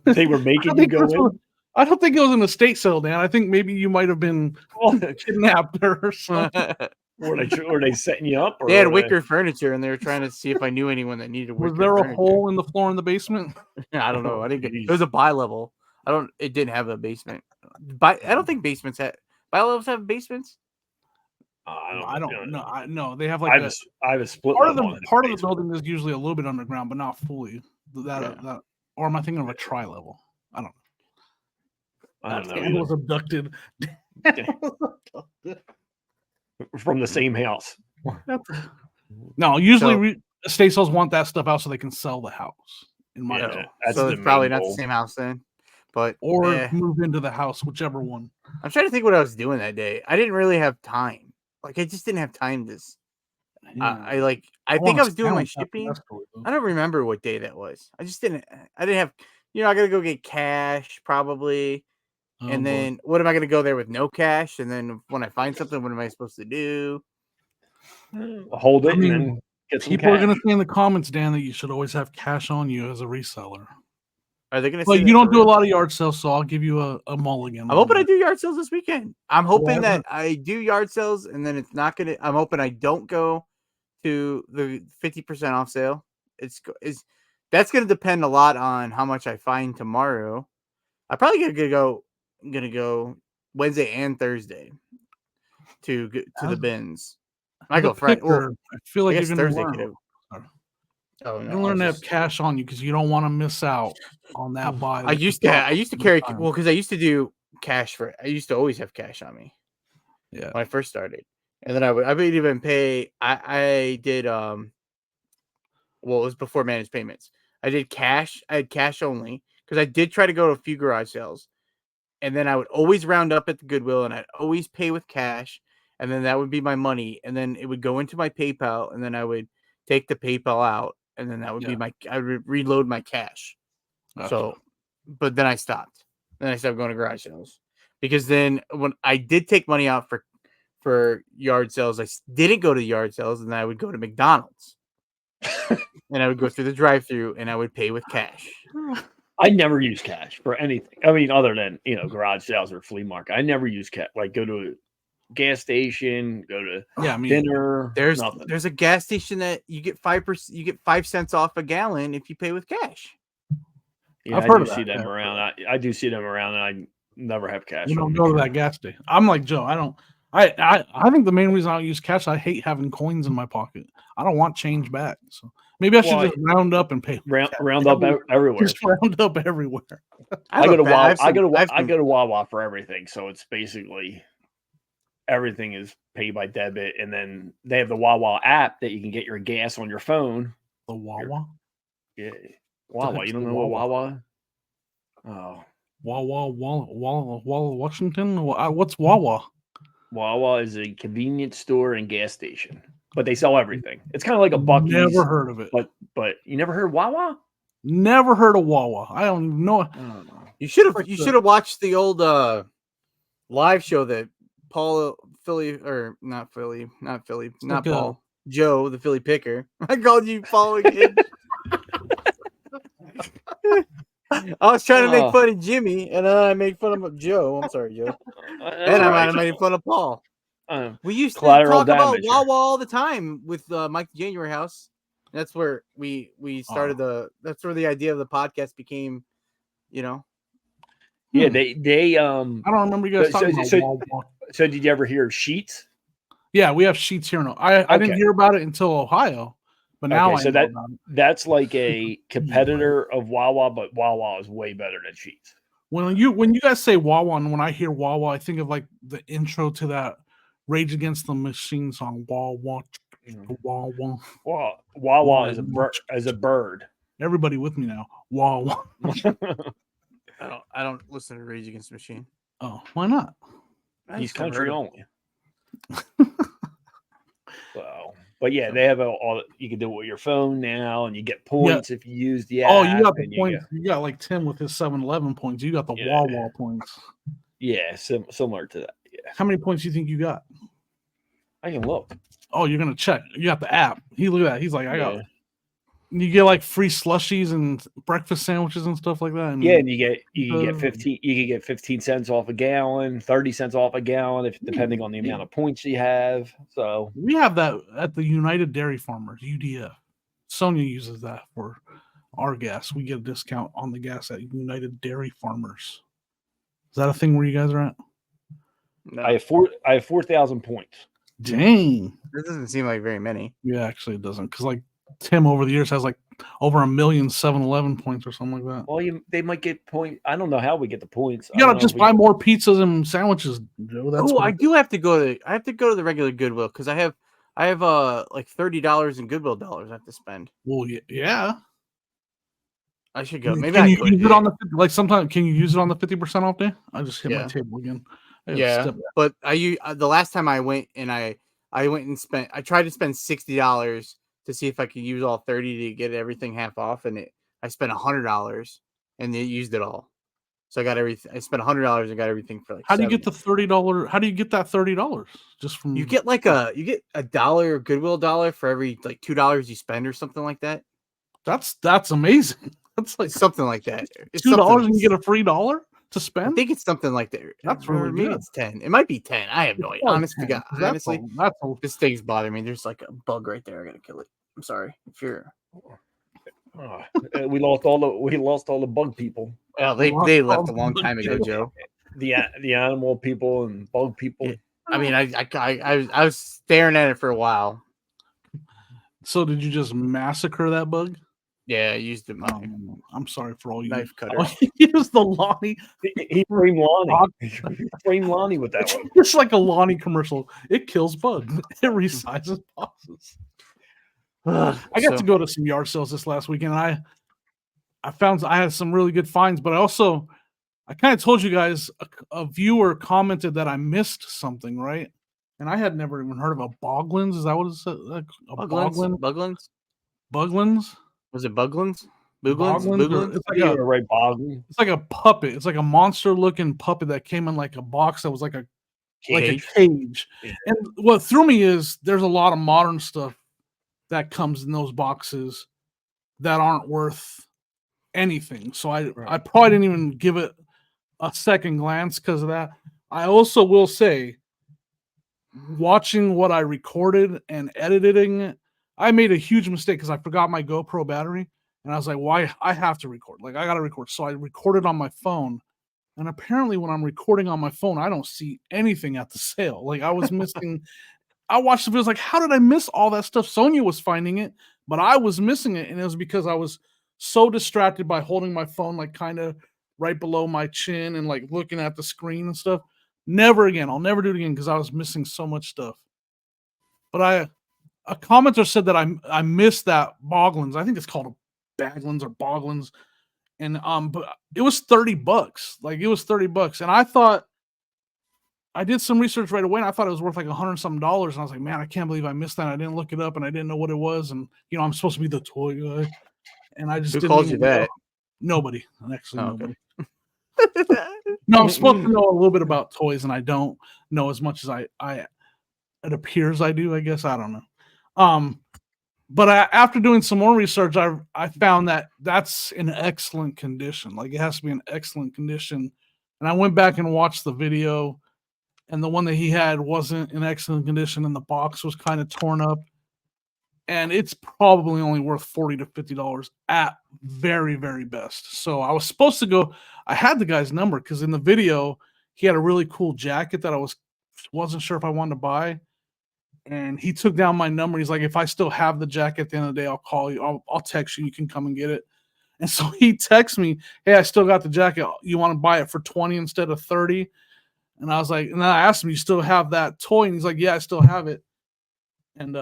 They were making you go in. I don't think it was an estate sale, Dan. I think maybe you might have been kidnapped or something. Were they setting you up? Or they had wicker furniture, and they were trying to see if I knew anyone that needed wicker. Was there furniture. a hole in the floor in the basement? I don't know. I didn't get. It was a bi-level. It didn't have a basement. I don't think basements bi-levels have basements. I don't know. No, they have like I have a split. Part of the building is usually a little bit underground, but not fully. That or am I thinking of a tri-level? I don't know. I don't know. Dan was abducted from the same house. No, usually estate sales want that stuff out so they can sell the house. In my opinion, so it's probably not the same house then, but move into the house, whichever one. I'm trying to think what I was doing that day. I didn't really have time. Like I just didn't have time to. I think I was doing my shipping. I don't remember what day that was. I didn't have. I gotta go get cash probably. And then what am I going to go there with no cash? And then when I find something, what am I supposed to do? Hold it. And then get some people are going to say in the comments, Dan, that you should always have cash on you as a reseller. Are they going to? But you don't do a lot of yard sales, so I'll give you a mulligan. I'm hoping I do yard sales this weekend. I'm hoping that I do yard sales, and then it's not going to. I'm hoping I don't go to the 50% off sale. That's going to depend a lot on how much I find tomorrow. I probably I'm gonna go Wednesday and Thursday to the bins. I go Friday. I feel like you're Thursday. Oh no! You learn to have cash on you because you don't want to miss out on that buy. I used to carry because I used to do cash I used to always have cash on me. Yeah. When I first started, and then I would even pay. I did well, it was before managed payments. I did cash. I had cash only because I did try to go to a few garage sales. And then I would always round up at the Goodwill, and I'd always pay with cash, and then that would be my money, and then it would go into my PayPal, and then I would take the PayPal out, and then that would be I would reload my cash. Okay. So, but then I stopped. Then I stopped going to garage sales because then when I did take money out for yard sales, I didn't go to yard sales, and then I would go to McDonald's, and I would go through the drive-through, and I would pay with cash. I never use cash for anything. I mean, other than garage sales or flea market, I never use cash. Like go to a gas station, go to dinner. There's a gas station that you get 5%. You get 5 cents off a gallon if you pay with cash. Yeah, I do see them around. I do see them around, and I never have cash. You don't go to that gas station. I'm like Joe. I don't. I think the main reason I don't use cash, I hate having coins in my pocket. I don't want change back. So maybe I should just round up and pay. Round up everywhere. Just round up everywhere. I go to Wawa for everything. So it's basically everything is paid by debit, and then they have the Wawa app that you can get your gas on your phone. The Wawa? Yeah. Wawa. You don't know what Wawa? Oh, Wawa, Washington. What's Wawa? Wawa is a convenience store and gas station, but they sell everything. It's kind of like a Buc-ee's. Never heard of it. But you never heard of Wawa? Never heard of Wawa. I don't even know. You should have watched the old live show that Paul not Paul, Joe, the Philly picker. I called you Paul again. I was trying to make fun of Jimmy, and I make fun of Joe. I'm sorry, Joe. And I might have made fun of Paul. We used to talk about Wawa all the time with Mike the January House. That's where we started that's where the idea of the podcast became, Yeah, they I don't remember you guys talking about Wawa. So did you ever hear of Sheets? Yeah, we have Sheets here. I didn't hear about it until Ohio, but now I know about it. That's like a competitor of Wawa, but Wawa is way better than Sheets. When you guys say Wawa, and when I hear Wawa, I think of like the intro to that Rage Against the Machine song. Wawa, Wawa. Wawa is a bird. Everybody with me now. Wawa. I don't listen to Rage Against the Machine. Oh, why not? He's country only. So, but yeah, they have all. You can do it with your phone now, and you get points if you use the app. Oh, you got the points. You got like Tim with his 7-Eleven points. You got the Wawa points. Yeah, similar to that. Yeah. How many points do you think you got? I can look. Oh, you're gonna check. You got the app. Look at that. He's like, I got. You get like free slushies and breakfast sandwiches and stuff like that. And and you can get 15. You can get 15 cents off a gallon, 30 cents off a gallon, depending on the amount of points you have. So we have that at the United Dairy Farmers (UDF). Sonia uses that for our gas. We get a discount on the gas at United Dairy Farmers. Is that a thing where you guys are at? No. I have 4,000 points. Dang, this doesn't seem like very many. Yeah, actually, it doesn't, because like Tim over the years has like over 1 million 7-Eleven points or something like that. Well, they might get points. I don't know how we get the points. You gotta just buy more pizzas and sandwiches, Joe. I have to go to the regular Goodwill because I have like $30 in Goodwill dollars I have to spend. Well, yeah. I should go. Maybe can you use it on the sometimes? Can you use it on the 50% off day? I just hit my table again. But the last time I went and I went and spent. I tried to spend $60 to see if I could use all 30 to get everything half off, and I spent $100 and they used it all. So I got everything. I spent $100 and got everything for like. How do you get the $30? How do you get that $30? Just from you get $1 Goodwill dollar for every like $2 you spend or something like that. That's amazing. That's like something like that. It's $2 and you get a free $1 to spend. I think it's something like that. That's really good. It's 10. It might be 10. I have no idea. Honestly, this thing's bothering me. There's like a bug right there. I gotta kill it. I'm sorry. If you're, we lost all the bug people. Well, they left a long time ago, Joe. The animal people and bug people. I mean, I was staring at it for a while. So did you just massacre that bug? Yeah, I used it. I'm sorry for all you knife cutter. He used the Lonnie. He framed Lonnie. He framed Lonnie with that one. It's like a Lonnie commercial. It kills bugs. It resizes boxes. I got to go to some yard sales this last weekend. I found I had some really good finds, but I kind of told you guys a viewer commented that I missed something, right? And I had never even heard of a Boglins. Is that what it's like? Buglins? Buglins? Was it Buglins? Buglins? It's like a puppet. It's like a monster-looking puppet that came in like a box that was like a cage. Yeah. And what threw me is there's a lot of modern stuff that comes in those boxes that aren't worth anything. So I probably didn't even give it a second glance because of that. I also will say, watching what I recorded and editing it, I made a huge mistake because I forgot my GoPro battery. And I was like, why? I have to record. Like, I got to record. So I recorded on my phone. And apparently when I'm recording on my phone, I don't see anything at the sale. Like, I was missing. I watched the videos like, how did I miss all that stuff? Sonia was finding it, but I was missing it. And it was because I was so distracted by holding my phone like kind of right below my chin and like looking at the screen and stuff. Never again. I'll never do it again because I was missing so much stuff. But a commenter said that I missed that Boglins. I think it's called Baglins or Boglins. And but it was $30. Like it was $30. And I thought I did some research right away and I thought it was worth like $100 something. And I was like, man, I can't believe I missed that. I didn't look it up and I didn't know what it was. And I'm supposed to be the toy guy. And I just Who didn't called even you that? Nobody. Actually, Oh, nobody. okay. No, I'm supposed to know a little bit about toys, and I don't know as much as I it appears I do. I guess I don't know. But after doing some more research, I found that that's in excellent condition. Like it has to be in excellent condition. And I went back and watched the video, and the one that he had wasn't in excellent condition, and the box was kind of torn up. And it's probably only worth $40 to $50 at very, very best. So I was supposed to go. I had the guy's number because in the video he had a really cool jacket that I wasn't sure if I wanted to buy. And he took down my number. He's like, if I still have the jacket at the end of the day, I'll call you. I'll text you. You can come and get it. And so he texts me, hey, I still got the jacket. You want to buy it for 20 instead of 30? And I was like, and then I asked him, you still have that toy? And he's like, yeah, I still have it. And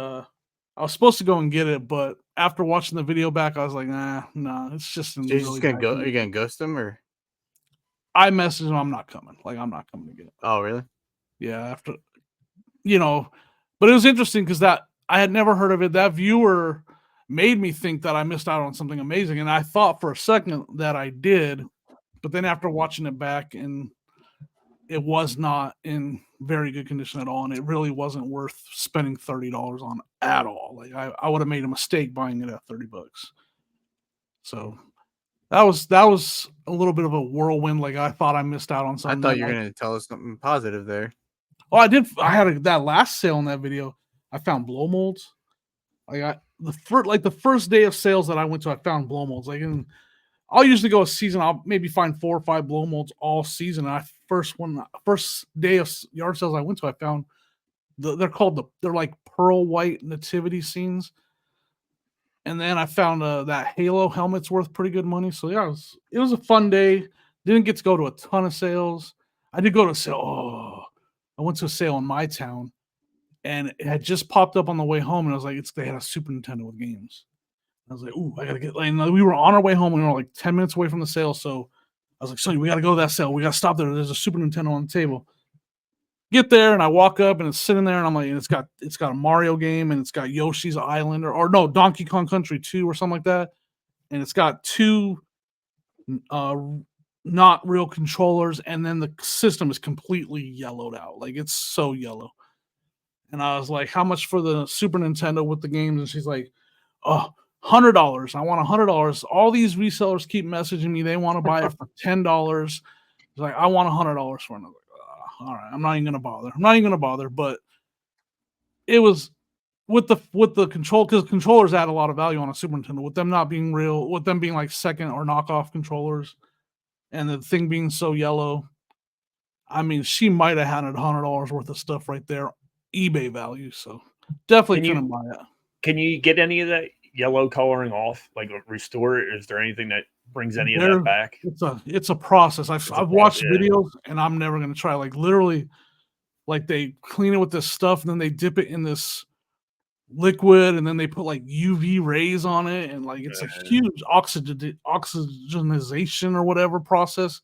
I was supposed to go and get it, but after watching the video back, I was like, nah, it's just. You're just gonna go? Are you gonna ghost him or? I messaged him, I'm not coming. Like, I'm not coming to get it. Oh, really? Yeah, after, but it was interesting because that I had never heard of it. That viewer made me think that I missed out on something amazing, and I thought for a second that I did, but then after watching it back, and it was not in very good condition at all, and it really wasn't worth spending $30 on at all. Like I would have made a mistake buying it at $30. So that was a little bit of a whirlwind. Like I thought I missed out on something. I thought you were gonna tell us something positive there. Oh, I did. I had that last sale in that video. I found blow molds. The first day of sales that I went to, I found blow molds. Like, I'll usually go a season. I'll maybe find 4 or 5 blow molds all season. And first day of yard sales I went to, I found they're like pearl white nativity scenes. And then I found that Halo helmet's worth pretty good money. So yeah, it was a fun day. Didn't get to go to a ton of sales. I did go to a sale. I went to a sale in my town, and it had just popped up on the way home. And I was like, they had a Super Nintendo with games. I was like, ooh, I gotta get. And we were on our way home. We were like 10 minutes away from the sale. So I was like, Sonny, we gotta go to that sale. We gotta stop there. There's a Super Nintendo on the table. Get there, and I walk up, and it's sitting there, and I'm like, and it's got a Mario game, and it's got Yoshi's Island, or no, Donkey Kong Country 2 or something like that, and it's got 2 not real controllers, and then the system is completely yellowed out, like it's so yellow. And I was like, how much for the Super Nintendo with the games? And she's like, oh, $100. I want $100. All these resellers keep messaging me. They want to buy it for $10. She's like, I want $100 for another. All right, I'm not even gonna bother. But it was with the control, because controllers add a lot of value on a Super Nintendo. With them not being real, with them being like second or knockoff controllers, and the thing being so yellow, I mean, she might have had $100 worth of stuff right there, eBay value. So definitely couldn't buy it. Can you get any of that yellow coloring off, like restore it? Is there anything that brings any of that back? It's a process. I've watched videos, and I'm never gonna try. Like literally, like they clean it with this stuff, and then they dip it in this liquid, and then they put like UV rays on it, and like it's a huge oxygenization or whatever process.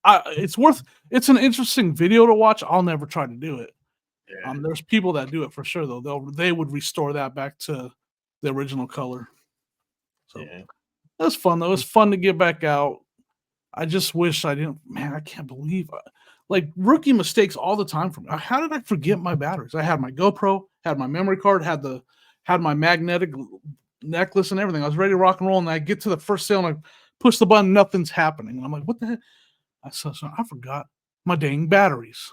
It's an interesting video to watch. I'll never try to do it. Yeah. There's people that do it for sure, though. They would restore that back to the original color. So yeah. It was fun, though. It was fun to get back out. I just wish I didn't. Man, I can't believe like rookie mistakes all the time for me. How did I forget my batteries? I had my GoPro, had my memory card, had my magnetic necklace and everything. I was ready to rock and roll, and I get to the first sale, and I push the button, nothing's happening. And I'm like, what the heck? I forgot my dang batteries.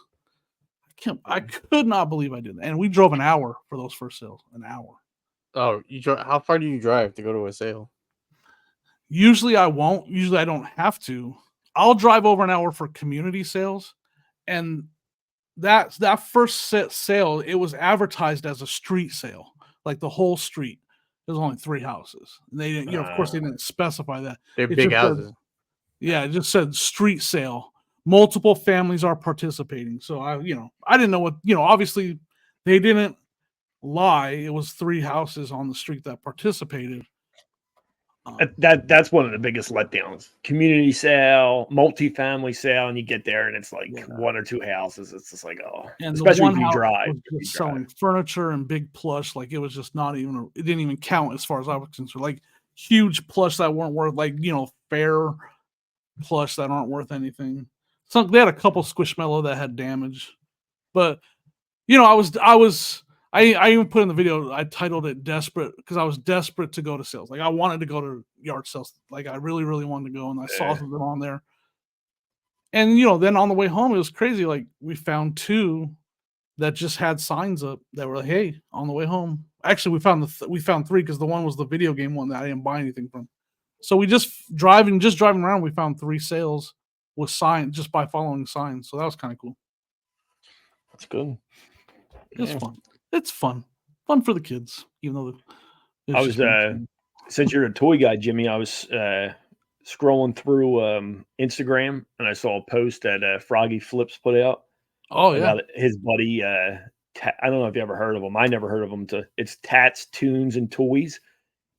I could not believe I did that. And we drove an hour for those first sales. An hour. Oh, how far do you drive to go to a sale? Usually I won't. Usually I don't have to. I'll drive over an hour for community sales. And that first sale, it was advertised as a street sale, like the whole street. There's only 3 houses. And they didn't, of course they didn't specify that. They're big houses. It just said street sale. Multiple families are participating. So I didn't know what, obviously they didn't lie. It was 3 houses on the street that participated. That's one of the biggest letdowns. Community sale, multifamily sale, and you get there and it's like one or two houses. It's just like, oh, and especially the one if you house drive. was just selling furniture and big plush. Like it was just not even. It didn't even count as far as I was concerned. Like huge plush that weren't worth fair plush that aren't worth anything. So they had a couple squishmallow that had damage, but I even put in the video, I titled it Desperate because I was desperate to go to sales. Like I wanted to go to yard sales. Like I really, really wanted to go, and I saw something on there. And then on the way home, it was crazy. Like we found two that just had signs up that were like, "Hey, on the way home." Actually, we found three because the one was the video game one that I didn't buy anything from. So we just driving around, we found 3 sales with signs just by following signs. So that was kind of cool. That's good. It's fun. It's fun for the kids. Even though I was since you're a toy guy, Jimmy, I was scrolling through Instagram and I saw a post that Froggy Flips put out. Oh yeah, about his buddy. I don't know if you ever heard of him. I never heard of him. It's Tats, Tunes, and Toys.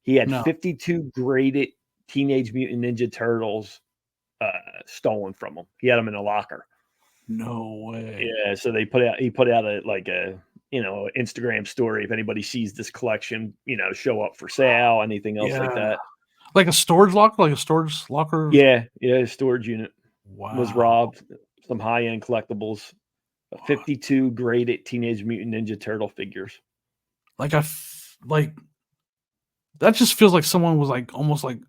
He had 52 graded Teenage Mutant Ninja Turtles stolen from him. He had them in a locker. No way. Yeah, so he put out a Instagram story. If anybody sees this collection, show up for sale, anything else like that. Like a storage locker, like a storage locker. Yeah, a storage unit. Wow. Was robbed. Some high-end collectibles. 52 graded Teenage Mutant Ninja Turtle figures. That just feels like someone was like almost like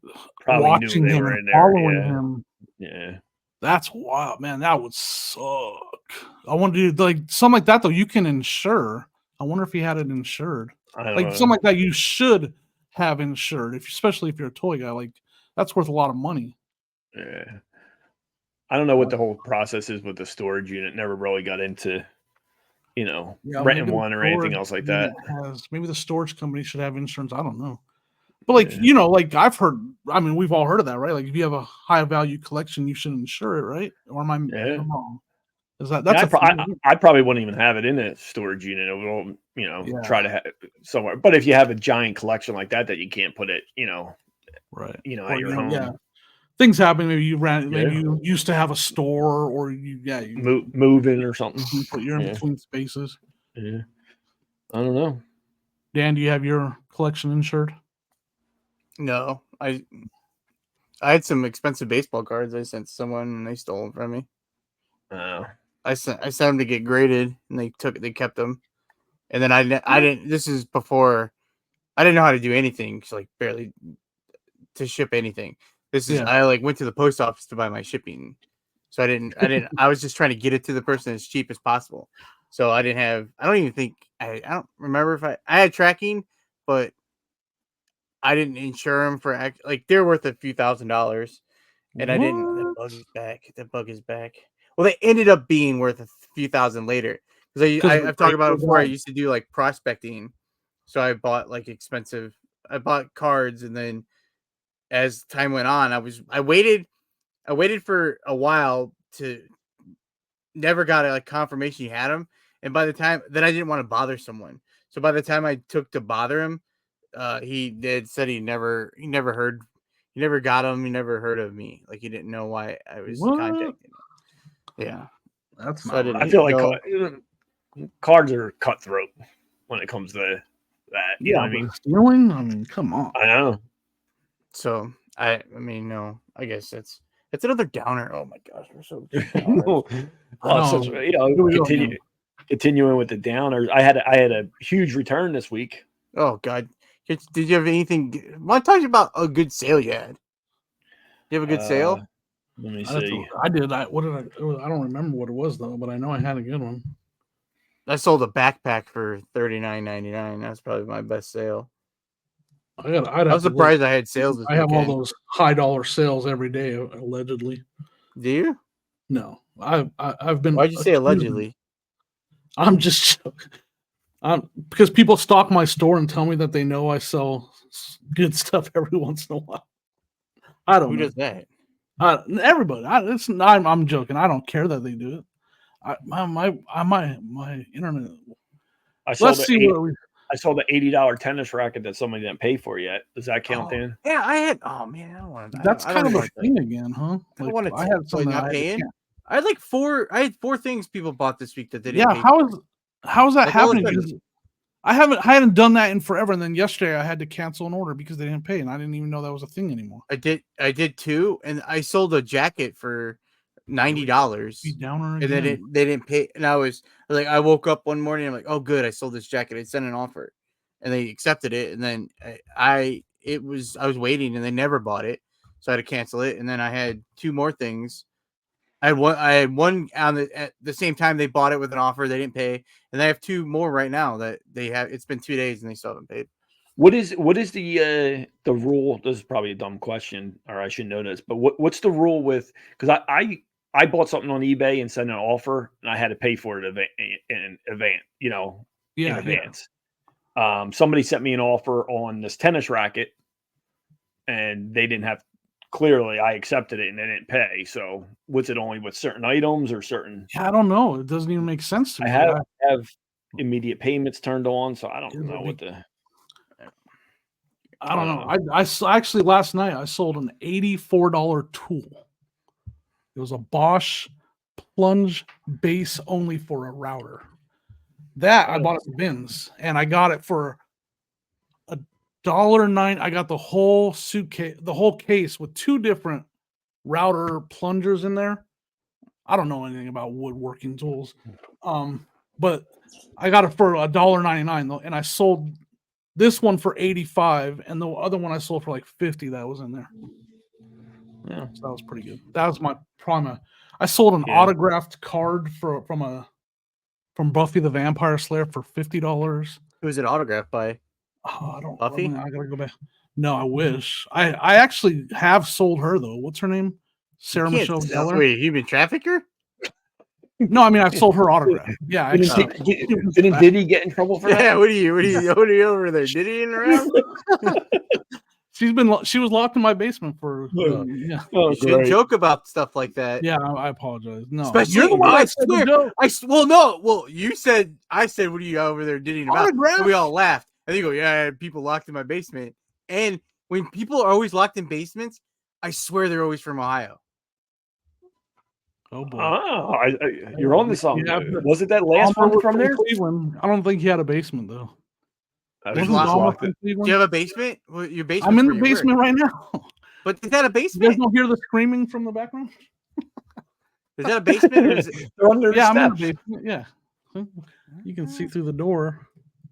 probably watching him and following him. Yeah. That's wild, man. That would suck. I wonder, like something like that though. You can insure. I wonder if he had it insured. Something like that, you should have insured, especially if you're a toy guy. Like that's worth a lot of money. Yeah. I don't know what the whole process is with the storage unit. Never really got into, renting one or anything else like that. Maybe the storage company should have insurance. I don't know. But like I've heard, I mean, we've all heard of that, right? Like if you have a high value collection, you should insure it, right? Or am I wrong? Is that's I probably wouldn't even have it in a storage unit. It will, try to have it somewhere. But if you have a giant collection like that you can't put it, right, at your home. Yeah. Things happen. Maybe you you used to have a store, or you move in or something. But you're in between spaces. Yeah, I don't know. Dan, do you have your collection insured? No, I had some expensive baseball cards I sent to someone and they stole them from me. Oh. I sent them to get graded and they kept them, and then I didn't. This is before I didn't know how to do anything, like barely to ship anything. I went to the post office to buy my shipping. So I didn't I was just trying to get it to the person as cheap as possible. So I don't remember if I had tracking, but I didn't insure them for they're worth a few $1,000s. And I didn't. That bug is back. That bug is back. Well, they ended up being worth a few thousand later. Because I've talked about it before. I used to do like prospecting. So I bought I bought cards, and then as time went on, I waited for a while to never got a confirmation he had him. And by the time then I didn't want to bother someone. So by the time I took to bother him, he said he never heard, he never got him. He never heard of me. Like he didn't know why I was contacting him. Yeah. That's so I feel like cards are cutthroat when it comes to that. You know what I mean? Stealing? I mean, come on. I know. So I mean, no, I guess it's another downer. Oh my gosh, we're so continuing with the downers. I had a huge return this week. Oh God, did you have anything? Want to talk about a good sale you had? You have a good sale? Let me see. I did. I don't remember what it was though, but I know I had a good one. I sold a backpack for $39.99. That's probably my best sale. I was surprised I had sales. I have all those high dollar sales every day, allegedly. Do you? No, I've been. Why'd you say allegedly? I'm just joking. Because people stalk my store and tell me that they know I sell good stuff every once in a while. I don't know. Who does that? Everybody. I'm joking. I don't care that they do it. My internet. Let's see what I saw the $80 tennis racket that somebody didn't pay for yet. Does that count then? Yeah, I had. Oh man, I don't want to. That's kind of a want to. thing again, huh? I don't want to. I had some not paying. I had like 4. I had 4 things people bought this week that they didn't. Yeah, how is that happening? Because I hadn't done that in forever, and then yesterday I had to cancel an order because they didn't pay, and I didn't even know that was a thing anymore. I did too, and I sold a jacket for $90, and then they didn't pay. And I was like, I woke up one morning, I'm like, oh good, I sold this jacket. I sent an offer, and they accepted it, and then I was waiting, and they never bought it, so I had to cancel it. And then I had 2 more things. I had one at the same time they bought it with an offer. They didn't pay, and I have 2 more right now that they have. It's been 2 days and they still haven't paid. What is the rule? This is probably a dumb question, or I should know this, but what's the rule with? Because I bought something on eBay and sent an offer, and I had to pay for it in advance. In advance. Yeah. Somebody sent me an offer on this tennis racket, and they didn't have. Clearly, I accepted it and they didn't pay. So, was it only with certain items or certain? Yeah, I don't know. It doesn't even make sense to me. I have immediate payments turned on, so I don't know what the. I don't know. I actually last night I sold an $84 tool. It was a Bosch plunge base only for a router. That I bought at the bins, and I got it for $1.09. I got the whole suitcase, the whole case with 2 different router plungers in there. I don't know anything about woodworking tools, but I got it for $1.99 though, and I sold this one for $85, and the other one I sold for like $50. That was in there. Yeah, so that was pretty good. That was my promo. I sold an autographed card from Buffy the Vampire Slayer for $50. Who was it autographed by? Oh, I don't. Buffy? I gotta go back. No, I wish. I actually have sold her though. What's her name? Sarah Michelle Gellar. Wait, human trafficker? No, I mean I sold her autograph. Yeah, didn't Diddy get in trouble for that? Yeah, what are you over there? Diddy in around? She was locked in my basement for yeah. You shouldn't joke about stuff like that. Yeah, I apologize. No, especially you're the one I swear. You said I said, what are you over there diddying about? And we all laughed. And you go, yeah, I had people locked in my basement. And when people are always locked in basements, I swear they're always from Ohio. Oh boy! You're on to something. Yeah, was it that last one from there? Cleveland. I don't think he had a basement though. Do you have a basement? Your basement? I'm in the basement right now. But is that a basement? You guys don't hear the screaming from the background? Is that a basement? Or is it... I'm in the basement. Yeah, you can see through the door.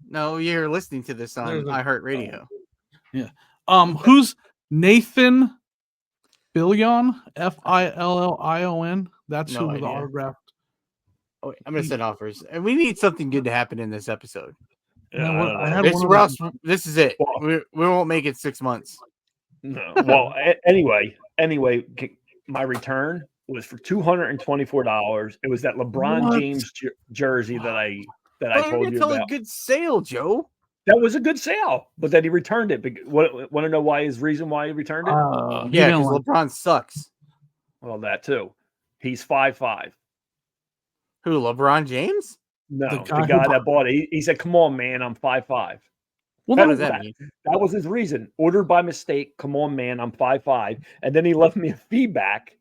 No, you're listening to this on iHeartRadio. Yeah. Who's Nathan Fillion? Fillion. That's who was autographed. Oh, wait, I'm gonna send offers, and we need something good to happen in this episode. Yeah, this is it. Well, we won't make it 6 months. No. Well, anyway, my return was for $224. It was that LeBron James jersey that I told you about. A good sale, Joe. That was a good sale, but then he returned it. Want to know why? His reason why he returned it? Yeah, because LeBron sucks. Well, that too. He's 5'5". Who? LeBron James? No, the guy that bought it. He said, "Come on, man, I'm 5'5". Well, what does that mean? That was his reason. Ordered by mistake. Come on, man, I'm 5'5", and then he left me a feedback.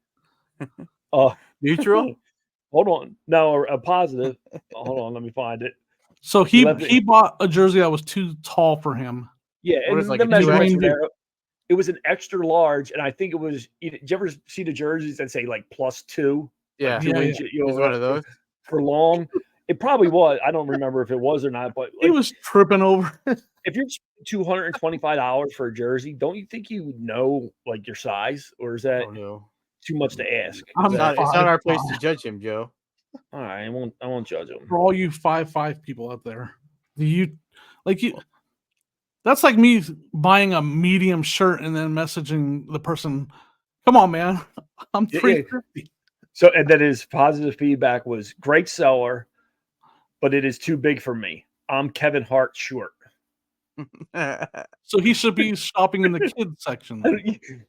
Neutral. Hold on. No, a positive. Hold on, let me find it. So he bought a jersey that was too tall for him. Yeah, it was like the measurements there. It was an extra large, and I think it was. Did you ever see the jerseys that say like +2? Yeah, like 2 inch, one of those for long. It probably was. I don't remember if it was or not, but he was tripping over. If you're $225 for a jersey, don't you think you know like your size, or is that too much to ask? It's not our place to judge him, Joe. All right, I won't judge him. For all you 5'5" people out there, that's like me buying a medium shirt and then messaging the person, "Come on, man, I'm 350." So, and then his positive feedback was great seller, but it is too big for me. I'm Kevin Hart short. So he should be shopping in the kids section.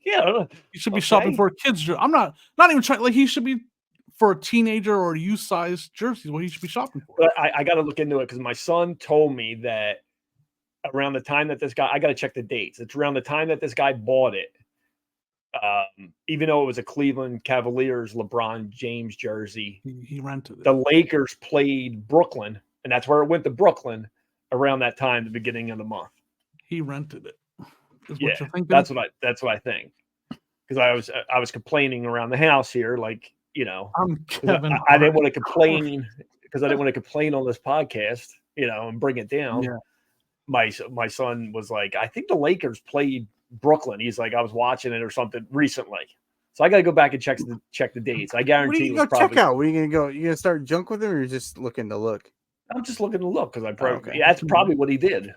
Yeah, he should be shopping for a kids jersey. I'm not even trying. Like he should be for a teenager or a youth size jersey. What he should be shopping for. But I got to look into it because my son told me that around the time that this guy, I got to check the dates. It's around the time that this guy bought it. Even though it was a Cleveland Cavaliers LeBron James jersey, he rented it. The Lakers played Brooklyn, and that's where it went to Brooklyn around that time, the beginning of the month. He rented it. Yeah, that's what I think. Because I was complaining around the house here, like, you know, I didn't want to complain because I didn't want to complain on this podcast, you know, and bring it down. Yeah. My son was like, I think the Lakers played Brooklyn. He's like, I was watching it or something recently. So I got to go back and check the dates. I guarantee you. What are you going to check out? Where are you going to go? You going to start junk with him, or you're just looking to look? I'm just looking to look because that's probably what he did.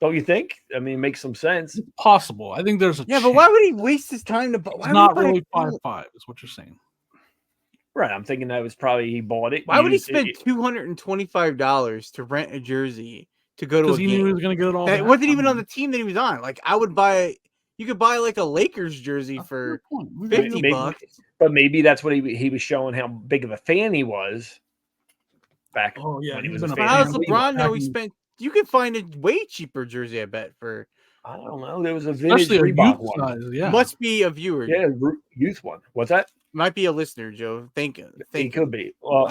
Don't you think? I mean, it makes some sense. It's possible. I think there's a but why would he waste his time to? It's not really 5-5, is what you're saying. Right. I'm thinking that was probably he bought it. Why would he spend $225 to rent a jersey to go to a game? Because he knew he was going to get it all. That wasn't even on the team that he was on. Like, I would buy. You could buy like a Lakers jersey for $50. But maybe that's what he was showing how big of a fan he was. Back. Oh yeah, when he was a fan. How does LeBron know he spent? You could find a way cheaper jersey, I bet. For I don't know. There was a vintage Reebok one. Size, yeah, must be a viewer. Yeah, youth one. What's that? Might be a listener, Joe. Think it could be. Well,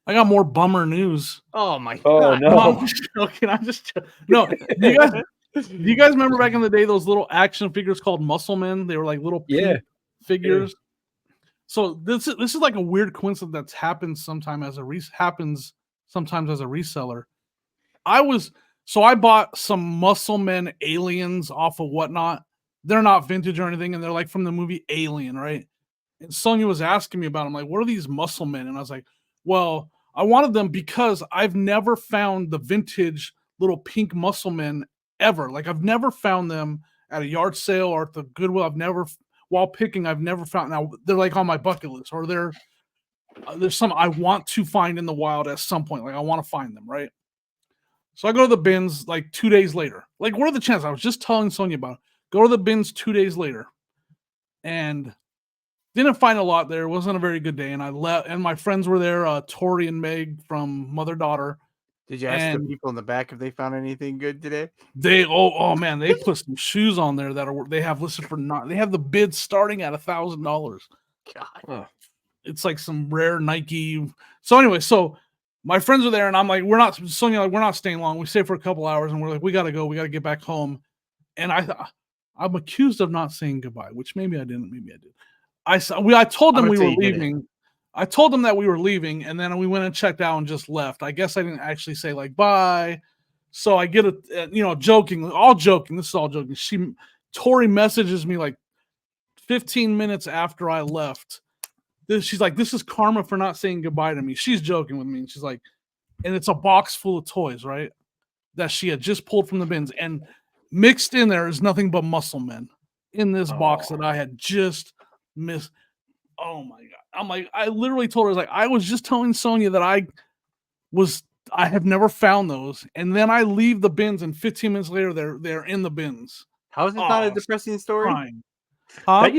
I got more bummer news. Oh my god! Oh no! I'm just joking. No. Do you guys remember back in the day those little action figures called Muscle Men? They were like little figures. Yeah. So this is like a weird coincidence that's happened sometimes as a reseller. I bought some Muscle Men aliens off of Whatnot. They're not vintage or anything, and they're like from the movie Alien, right? And Sonia was asking me about them, like, what are these Muscle Men? And I was like, well, I wanted them because I've never found the vintage little pink Muscle Men ever. Like, I've never found them at a yard sale or at the Goodwill. While picking, I've never found. Now they're like on my bucket list, or there's some I want to find in the wild at some point. Like, I want to find them, right? So I go to the bins like 2 days later. Like, what are the chances? I was just telling Sonia about it. Go to the bins 2 days later, and didn't find a lot there. It wasn't a very good day, and I left. And my friends were there, Tori and Meg from Mother Daughter. Did you ask the people in the back if they found anything good today? They man, they put some shoes on there they have listed for not. They have the bid starting at $1,000. God, it's like some rare Nike. So anyway, my friends are there, and I'm like, we're not staying long. We stay for a couple hours, and we're like, we gotta go. We gotta get back home. And I'm accused of not saying goodbye, which maybe I didn't, maybe I did. I told them we were leaving. I told them that we were leaving, and then we went and checked out and just left. I guess I didn't actually say like bye. So I get joking, all joking. This is all joking. Tori messages me like 15 minutes after I left. She's like, "This is karma for not saying goodbye to me." She's joking with me, and she's like, and it's a box full of toys, right? That she had just pulled from the bins, and mixed in there is nothing but Muscle Men in this box that I had just missed. Oh my god! I'm like, I literally told her, like, I was just telling Sonia that I have never found those, and then I leave the bins, and 15 minutes later, they're in the bins. How is it not a depressing story? Huh?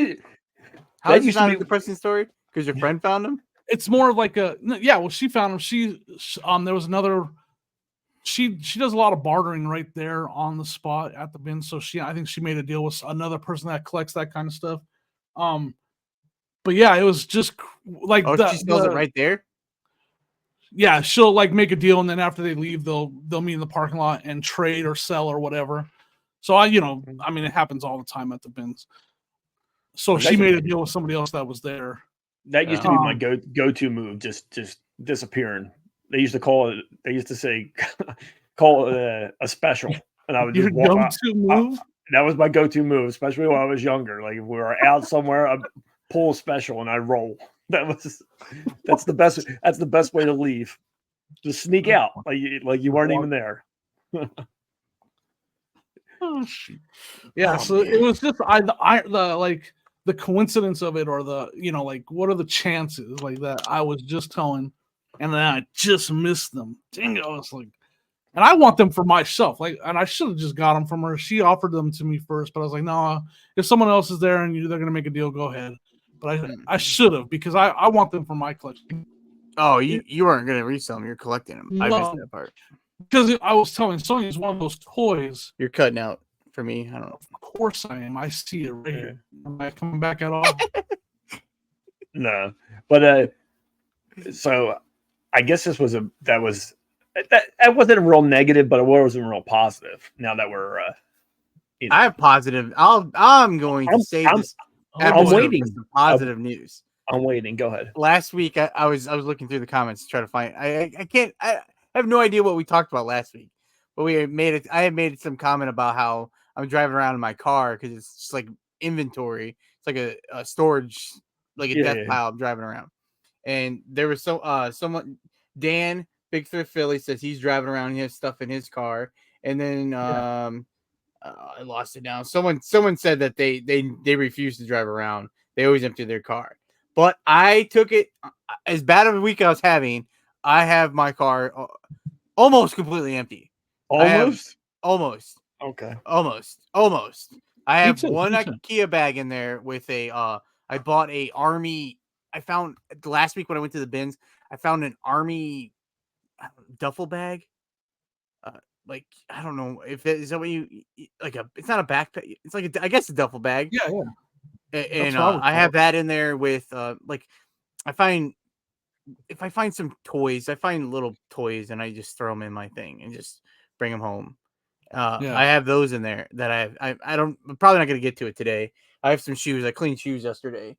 How is it not a depressing story? Because your friend found them? It's more of like well, she found them. There was another. She does a lot of bartering right there on the spot at the bin. So I think she made a deal with another person that collects that kind of stuff. But yeah, it was just like she sells it right there. Yeah, she'll like make a deal, and then after they leave, they'll meet in the parking lot and trade or sell or whatever. So I mean, it happens all the time at the bins. So she made a deal with somebody else that was there. That used to be my go-to move, just disappearing. They used to call it. They used to say, call it a special, and I would just walk out. Move. That was my go-to move, especially when I was younger. Like if we were out somewhere, I'd pull a special and I roll. That's the best. That's the best way to leave. Just sneak out, like you weren't even there. Oh shoot! Yeah, so it was just the coincidence of it, or like what are the chances like that? I was just telling, and then I just missed them. Dang it! I was like, and I want them for myself. Like, and I should have just got them from her. She offered them to me first, but I was like, no, if someone else is there and they're gonna make a deal, go ahead. But I should have, because I want them for my collection. Oh, you weren't gonna resell them. You're collecting them. No. I missed that part. Because I was telling Sonya, it's one of those toys. You're cutting out for me. I don't know. Of course I am. I see it right here. Am I coming back at all? No, but so I guess that wasn't a real negative, but it wasn't real positive. Now that we're, I have positive. I'm going to say this. I'm waiting. For some positive news. I'm waiting. Go ahead. Last week, I was looking through the comments to try to find. I have no idea what we talked about last week, but we made it. I had made some comment about how I'm driving around in my car because it's just like inventory. It's like a storage, like a death pile. I'm driving around, and there was someone, Dan, Big Thrift Philly, says he's driving around. He has stuff in his car, and then I lost it now. Someone said that they refuse to drive around. They always empty their car. But I took it as bad of a week I was having. I have my car almost completely empty. Almost. Okay. Okay. Almost. I have one me too. IKEA bag in there with a. I bought a Army. I found last week when I went to the bins. I found an Army duffel bag. Like I don't know if is that what you like a. It's not a backpack. It's like I guess a duffel bag. Yeah. And I have that in there with like if I find some toys, I find little toys and I just throw them in my thing and just bring them home. I have those in there that I'm probably not going to get to it today. I have some shoes. I cleaned shoes yesterday.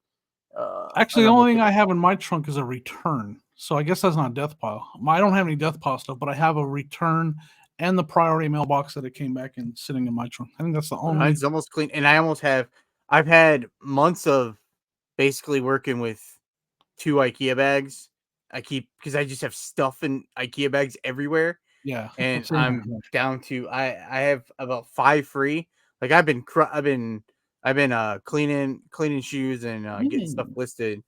Actually, the only thing I have in my trunk is a return. So I guess that's not death pile. I don't have any death pile stuff, but I have a return and the priority mailbox that it came back in sitting in my trunk. I think that's the only. Mine's almost clean, and I've had months of basically working with 2 IKEA bags. Because I just have stuff in IKEA bags everywhere. Yeah, and I'm down to I have about 5 free. Like I've been cleaning shoes and getting stuff listed.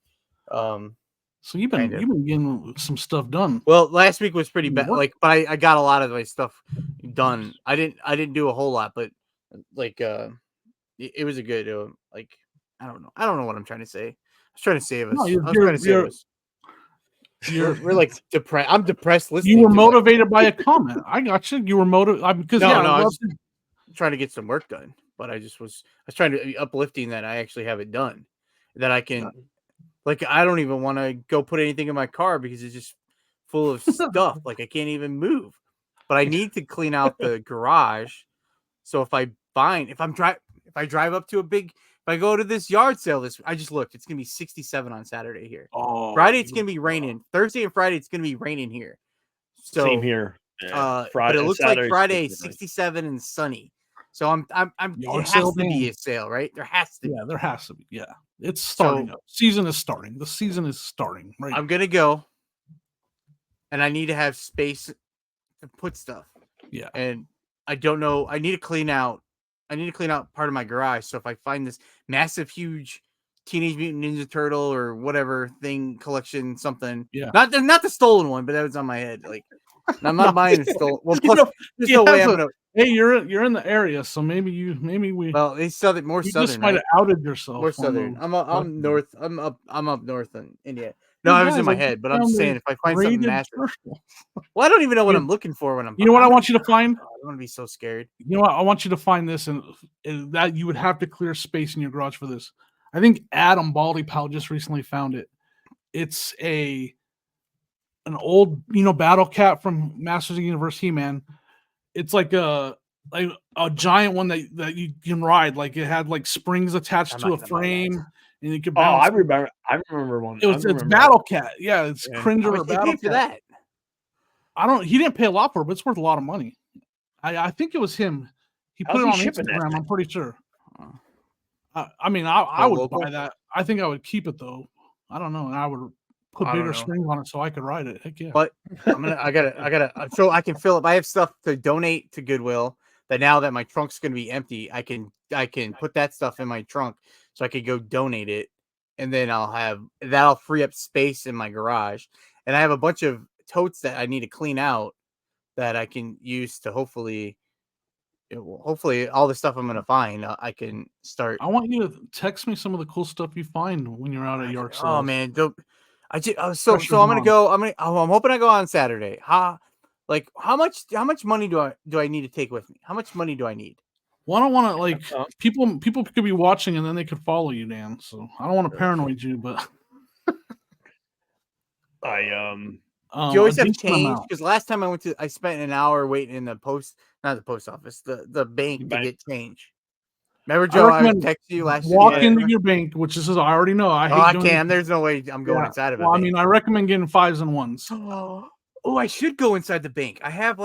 So you've been getting some stuff done. Well, last week was pretty bad. Like, but I got a lot of my stuff done. I didn't do a whole lot, but like it was a good like I don't know what I'm trying to say. I was trying to save us. We're like depressed. I'm depressed listening. You were motivated by a comment. I got you. You were motivated because I was trying to get some work done, but I was trying to be uplifting that I actually have it done, that I can. Like I don't even want to go put anything in my car because it's just full of stuff. Like I can't even move. But I need to clean out the garage. So if I drive up to if I go to this yard sale I just looked, it's gonna be 67 on Saturday here. Friday it's gonna be raining. Thursday and Friday it's gonna be raining here. So same here. Yeah. Friday, but it looks like Friday 67 and sunny. So it has to be a sale, right? There has to be. Yeah, there has to be. Yeah. It's starting up. Season is starting. The season is starting, right? I'm gonna go and I need to have space to put stuff. Yeah. And I don't know. I need to clean out part of my garage. So if I find this massive, huge Teenage Mutant Ninja Turtle or whatever thing collection, something. Yeah. Not the stolen one, but that was on my head. Like I'm not buying the stolen. Well, plus, there's no way I'm gonna. Hey, you're in the area, so maybe we. Well, they southern, more you southern. Just might have outed yourself. More southern. I'm north. I'm up north in India. No, I was in my head, but I'm just saying if I find something massive. Well, I don't even know what I'm looking for when I'm. You know what I want you to find? I don't want to be so scared. You know what? I want you to find this, and that you would have to clear space in your garage for this. I think Adam Baldy Pal just recently found it. It's an old, battle cat from Masters of the Universe He-Man. It's like a giant one that you can ride. Like it had like springs attached to a frame, and you could bounce. I remember one. It's Battle Cat. Yeah, it's Cringer or Battle Cat. For that. He didn't pay a lot for it, but it's worth a lot of money. I think it was him. He put it on Instagram. I'm pretty sure. I would buy that. I think I would keep it though. I don't know, and I would put bigger springs on it so I could ride it. Heck yeah! But I gotta. So I can fill up. I have stuff to donate to Goodwill. That now that my trunk's gonna be empty, I can put that stuff in my trunk so I could go donate it, and then that'll free up space in my garage. And I have a bunch of totes that I need to clean out that I can use to hopefully all the stuff I'm gonna find I can start. I want you to text me some of the cool stuff you find when you're out at yard sales. Oh man, I'm hoping I go on Saturday. Like how much money do I need to take with me? How much money do I need? Well, I don't want to like people could be watching and then they could follow you, Dan. So I don't want to paranoid you, but do you always a have decent change? amount. Because last time I spent an hour waiting in the post office, the bank to get change. Remember, Joe, I texted you last walk into your bank, which is I already know. I can't. There's no way I'm going inside of it. Well, I mean, I recommend getting 5s and 1s. Oh, I should go inside the bank. I have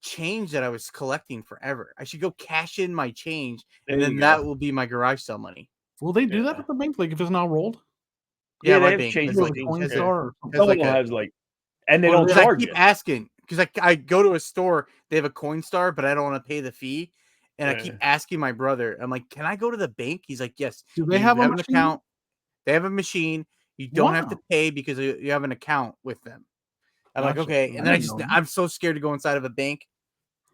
change that I was collecting forever. I should go cash in my change, and then that will be my garage sale money. Will they do that at the bank? Like if it's not rolled? Yeah, my they bank changed like Coinstar. And they don't charge I keep asking because I go to a store, they have a Coinstar, but I don't want to pay the fee. And I keep asking my brother, I'm like, can I go to the bank? He's like, yes. Do they have an account? They have a machine. You don't have to pay because you have an account with them. I'm like, okay. And then I'm so scared to go inside of a bank.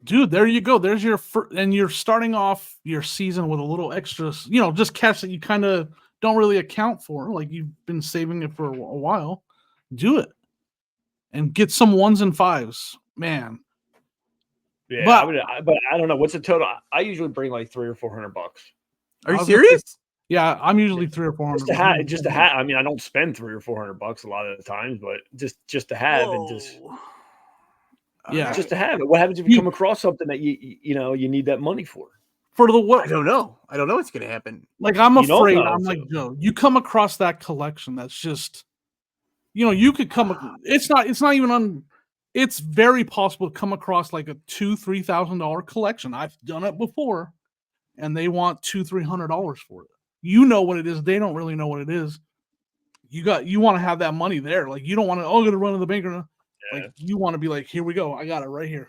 Dude, there you go. There's your and you're starting off your season with a little extra, just cash that you kind of don't really account for. Like you've been saving it for a while. Do it and get some 1s and 5s, man. Yeah, but I don't know what's the total. I usually bring like $300 or $400. Are you serious? Yeah, I'm usually $300 or $400. Just to have. I mean, I don't spend $300 or $400 a lot of the times, but just to have and just to have it. What happens if you come across something that you need that money for? For the what? I don't know. I don't know what's gonna happen. Like I'm afraid. I'm like Joe. You come across that collection that's just, you could come. It's not even It's very possible to come across like a $2,000-$3,000 collection. I've done it before, and they want $200-$300 for it. You know what it is. They don't really know what it is. You want to have that money there. Like you don't want to. I'm gonna run to the bank or not. Like you want to be like, here we go. I got it right here.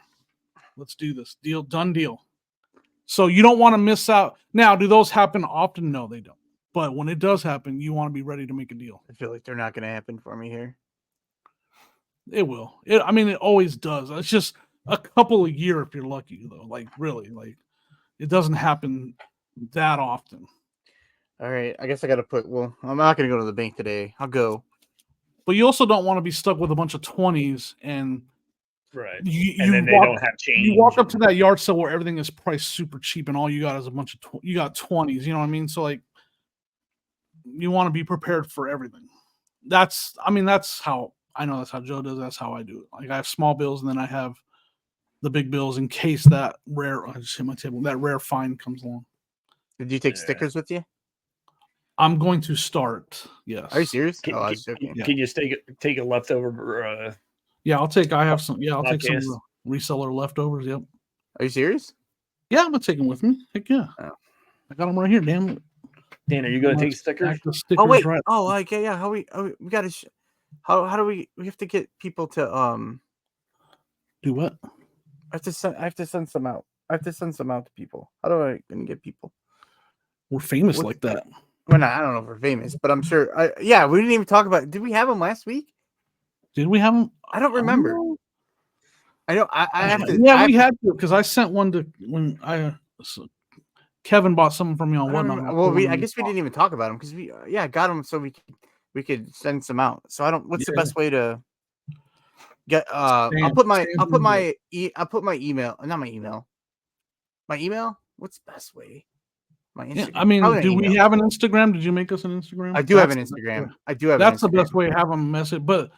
Let's do this. Done deal. So you don't want to miss out. Now, do those happen often? No, they don't. But when it does happen, you want to be ready to make a deal. I feel like they're not going to happen for me here. It will. It always does. It's just a couple a year if you're lucky, though. Like, really. Like, it doesn't happen that often. All right. I guess I got to I'm not going to go to the bank today. I'll go. But you also don't want to be stuck with a bunch of 20s and right. And then they don't have change. You walk up to that yard sale where everything is priced super cheap and all you got is a bunch of you got 20s. You know what I mean? So like, you want to be prepared for everything. That's how I know. That's how Joe does. That's how I do it. Like I have small bills and then I have the big bills in case that rare. I just hit my table. That rare find comes along. Did you take stickers with you? I'm going to start. Yes. Are you serious? Can you take a leftover? Yeah, I'll take. I have some. Yeah, I'll take some reseller leftovers. Yep. Are you serious? Yeah, I'm gonna take them with me. Heck yeah. Oh. I got them right here. Damn. Dan, are you gonna take stickers? Oh wait. Right. Oh, okay. Yeah. How we got to? How do we have to get people to do what? I have to send some out. I have to send some out to people. How do I get people? We're famous like that. Well, I don't know if we're famous, but I'm sure. We didn't even talk about. Did we have them last week? Did we have them? I don't remember. I know. I have to. Yeah, we had to because I sent one to when Kevin bought something from me on whatnot. Well, I guess we didn't even talk about them because we got them so we could send some out. So I don't. What's the best way to get? I'll put my email. Not my email. My email. What's the best way? My Instagram. Yeah, I mean, do we have an Instagram? Did you make us an Instagram? I do have an Instagram. That's the best way to have them message. But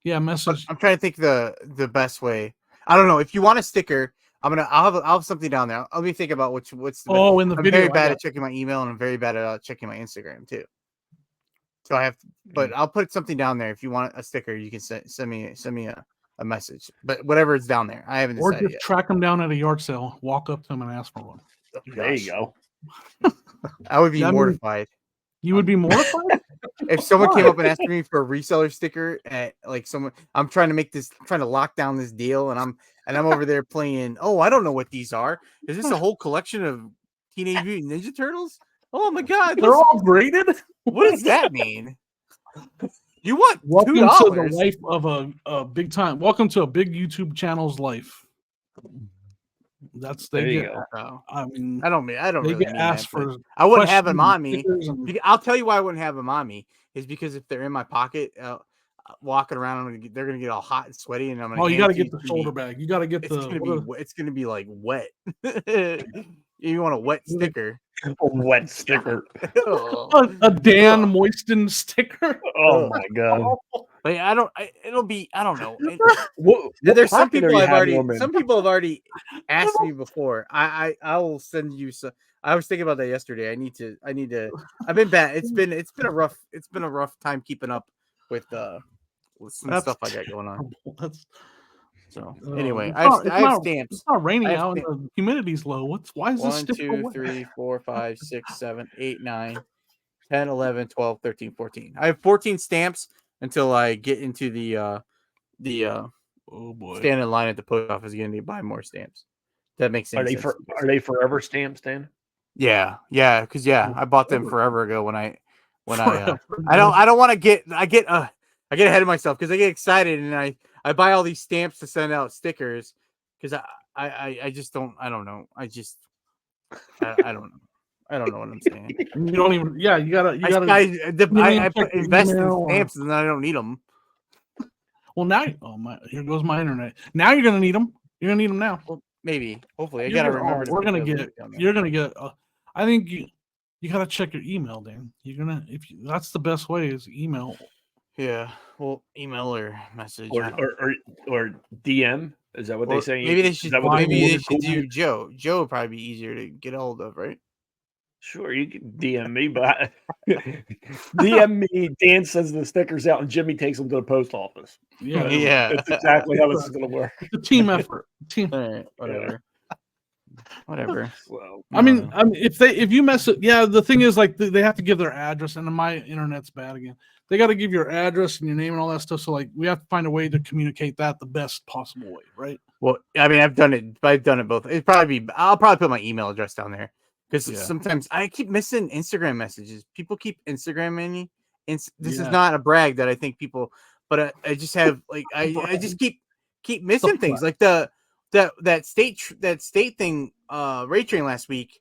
yeah, message. But I'm trying to think the best way. I don't know. If you want a sticker, I'll have something down there. Let me think about what's the best. In the I'm video. very bad at checking my email, and I'm very bad at checking my Instagram too. So I have, but I'll put something down there. If you want a sticker, you can send me a message. But whatever is down there, I haven't decided or just yet. Track them down at a yard sale, walk up to them and ask for one. There you go. I would be mortified. You would be mortified if someone came up and asked me for a reseller sticker at I'm trying to lock down this deal, and I'm over there playing. Oh, I don't know what these are. Is this a whole collection of Teenage Mutant Ninja Turtles? Oh my God, they're all graded. What does that mean? You want welcome $2? To the life of a big time. Welcome to a big YouTube channel's life. That's there. I mean, I don't really get asked for. I wouldn't have them on me. I'll tell you why I wouldn't have them on me is because if they're in my pocket, walking around. They're gonna get all hot and sweaty, and I'm gonna. Oh, you got to get the shoulder bag. You got to get It's gonna be like wet. You want a wet sticker? A wet sticker. a Dan moistened sticker. Oh my god! But I don't know. What There's some pocket are people you have having already. them in? Some people have already asked me before. I will send you some. I was thinking about that yesterday. I need to. I've been bad. It's been a rough time keeping up with some stuff I got going on. So anyway, I have stamps. It's not raining out. And the humidity's low. Why is this 1, 2, 3, 4, 5, 6, 7, 8, 9, 10, 11, 12, 13, 14. I have 14 stamps until I get into the oh boy, stand in line at the post office again to buy more stamps. That makes sense. Are they forever stamps, Dan? Yeah, because I bought them forever ago when I don't want to get ahead of myself because I get excited and I buy all these stamps to send out stickers because I just don't know. I don't know. I don't know what I'm saying. You don't even. Yeah, you gotta. I invest in stamps and then I don't need them. Well, now, here goes my internet. Now you're gonna need them. You're gonna need them now. Well, maybe. Hopefully, I gotta remember. You're gonna get. I think you gotta check your email, Dan. That's the best way is email. Yeah. Well, email or message or DM. Is that what they say? Maybe they should. Maybe they should do Joe. Joe would probably be easier to get a hold of, right? Sure, you can DM me, but DM me. Dan sends the stickers out, and Jimmy takes them to the post office. Yeah. That's exactly how this is going to work. It's a team effort. All right, whatever. Well, I mean, if you mess it, the thing is like they have to give their address, and my internet's bad again. They got to give your address and your name and all that stuff. So like we have to find a way to communicate that the best possible way, right? Well, I mean, I've done it both. I'll probably put my email address down there. Because sometimes I keep missing Instagram messages. People keep Instagramming me. This is not a brag that I think people, but I just have like I just keep missing things like that state thing. Ray Train last week.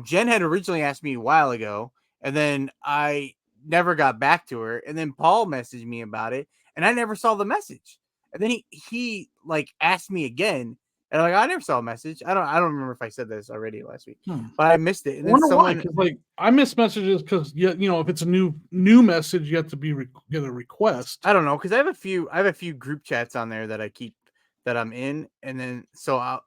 Jen had originally asked me a while ago, and then I never got back to her. And then Paul messaged me about it, and I never saw the message. And then he like asked me again. And I never saw a message. I don't remember if I said this already last week, but I missed it. And then why? Like I miss messages because if it's a new message, you have to get a request. I don't know because I have a few group chats on there that I keep that I'm in, and then so I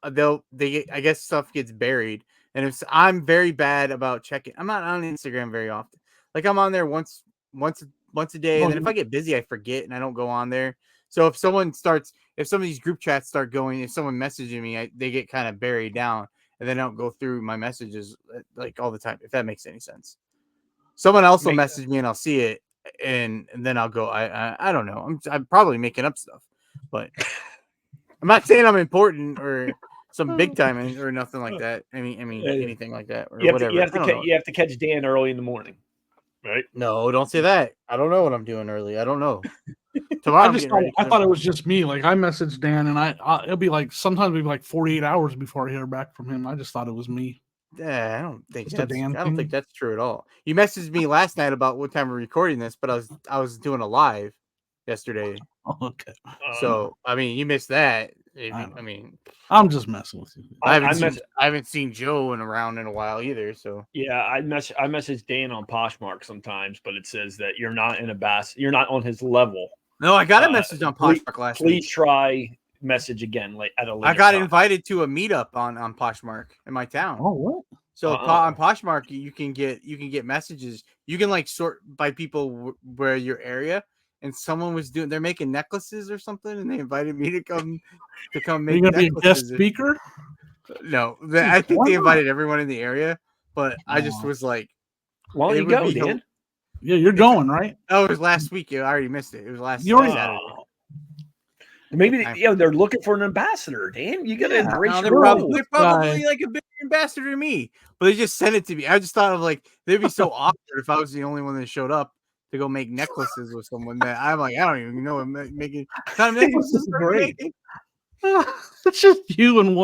guess stuff gets buried. And I'm very bad about checking. I'm not on Instagram very often. Like I'm on there once a day, and then if I get busy, I forget and I don't go on there. So if some of these group chats start going, if someone messaging me, they get kind of buried down and they don't go through my messages like all the time, if that makes any sense. Someone else will message me and I'll see it and then I'll go, I don't know. I'm probably making up stuff, but I'm not saying I'm important or some big time or nothing like that. I mean anything like that or whatever. You have to catch Dan early in the morning, right? No, don't say that. I don't know what I'm doing early. I don't know. Tomorrow I thought it was just me. Like I messaged Dan, and it'll be like sometimes it'll be like 48 hours before I hear back from him. I just thought it was me. Yeah, I don't think that's true at all. You messaged me last night about what time we're recording this, but I was doing a live yesterday. Okay. So I mean, you missed that. I'm just messing with you. I haven't seen Joe around in a while either. So yeah, I message Dan on Poshmark sometimes, but it says that you're not you're not on his level. No, I got a message on Poshmark last week. Please try message again at a later I got time. invited to a meetup on Poshmark in my town. Oh, what? So on Poshmark, you can get messages. You can like sort by people where your area. And someone they're making necklaces or something, and they invited me to come make. You're gonna be a guest speaker? No, I think they invited everyone in the area, but I just was like, "Why don't you go, Dan?" Yeah, you're going, right? Oh, it was last week. I already missed it. It was last Saturday. Maybe they're looking for an ambassador, Dan. You gotta embrace your role. They're probably like a big ambassador to me, but they just sent it to me. I just thought of like they'd be so awkward if I was the only one that showed up to go make necklaces with someone that I'm like, I don't even know making kind of necklaces. Great. It's just you and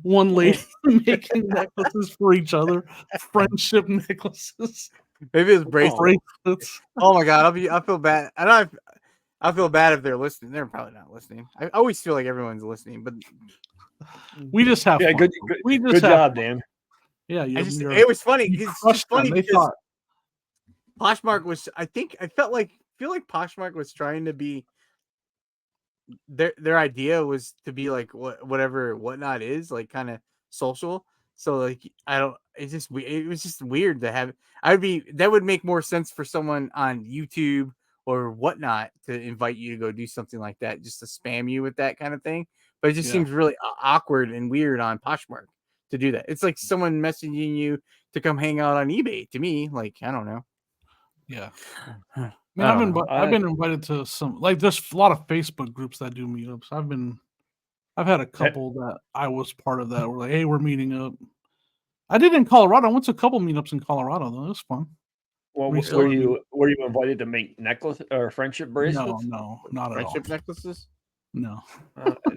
one lady making necklaces for each other, friendship necklaces. Maybe it's bracelets. Oh my god, I feel bad. I feel bad if they're listening. They're probably not listening. I always feel like everyone's listening, but we just have fun. Good job, Dan. Yeah, it was funny. It's just funny because Poshmark was. I feel like Poshmark was trying to be. Their idea was to be like whatever Whatnot is, like kind of social. So like it was just weird to have. That would make more sense for someone on YouTube or Whatnot to invite you to go do something like that, just to spam you with that kind of thing. But it just seems really awkward and weird on Poshmark to do that. It's like someone messaging you to come hang out on eBay. To me, like I don't know. Yeah. Man, I've been invited to some, like there's a lot of Facebook groups that do meetups. I've had a couple that I was part of that were like, hey, we're meeting up. I did in Colorado. I went to a couple meetups in Colorado though. It was fun. Well, were you invited to make necklace or friendship bracelets? No, not at all. Friendship necklaces? No.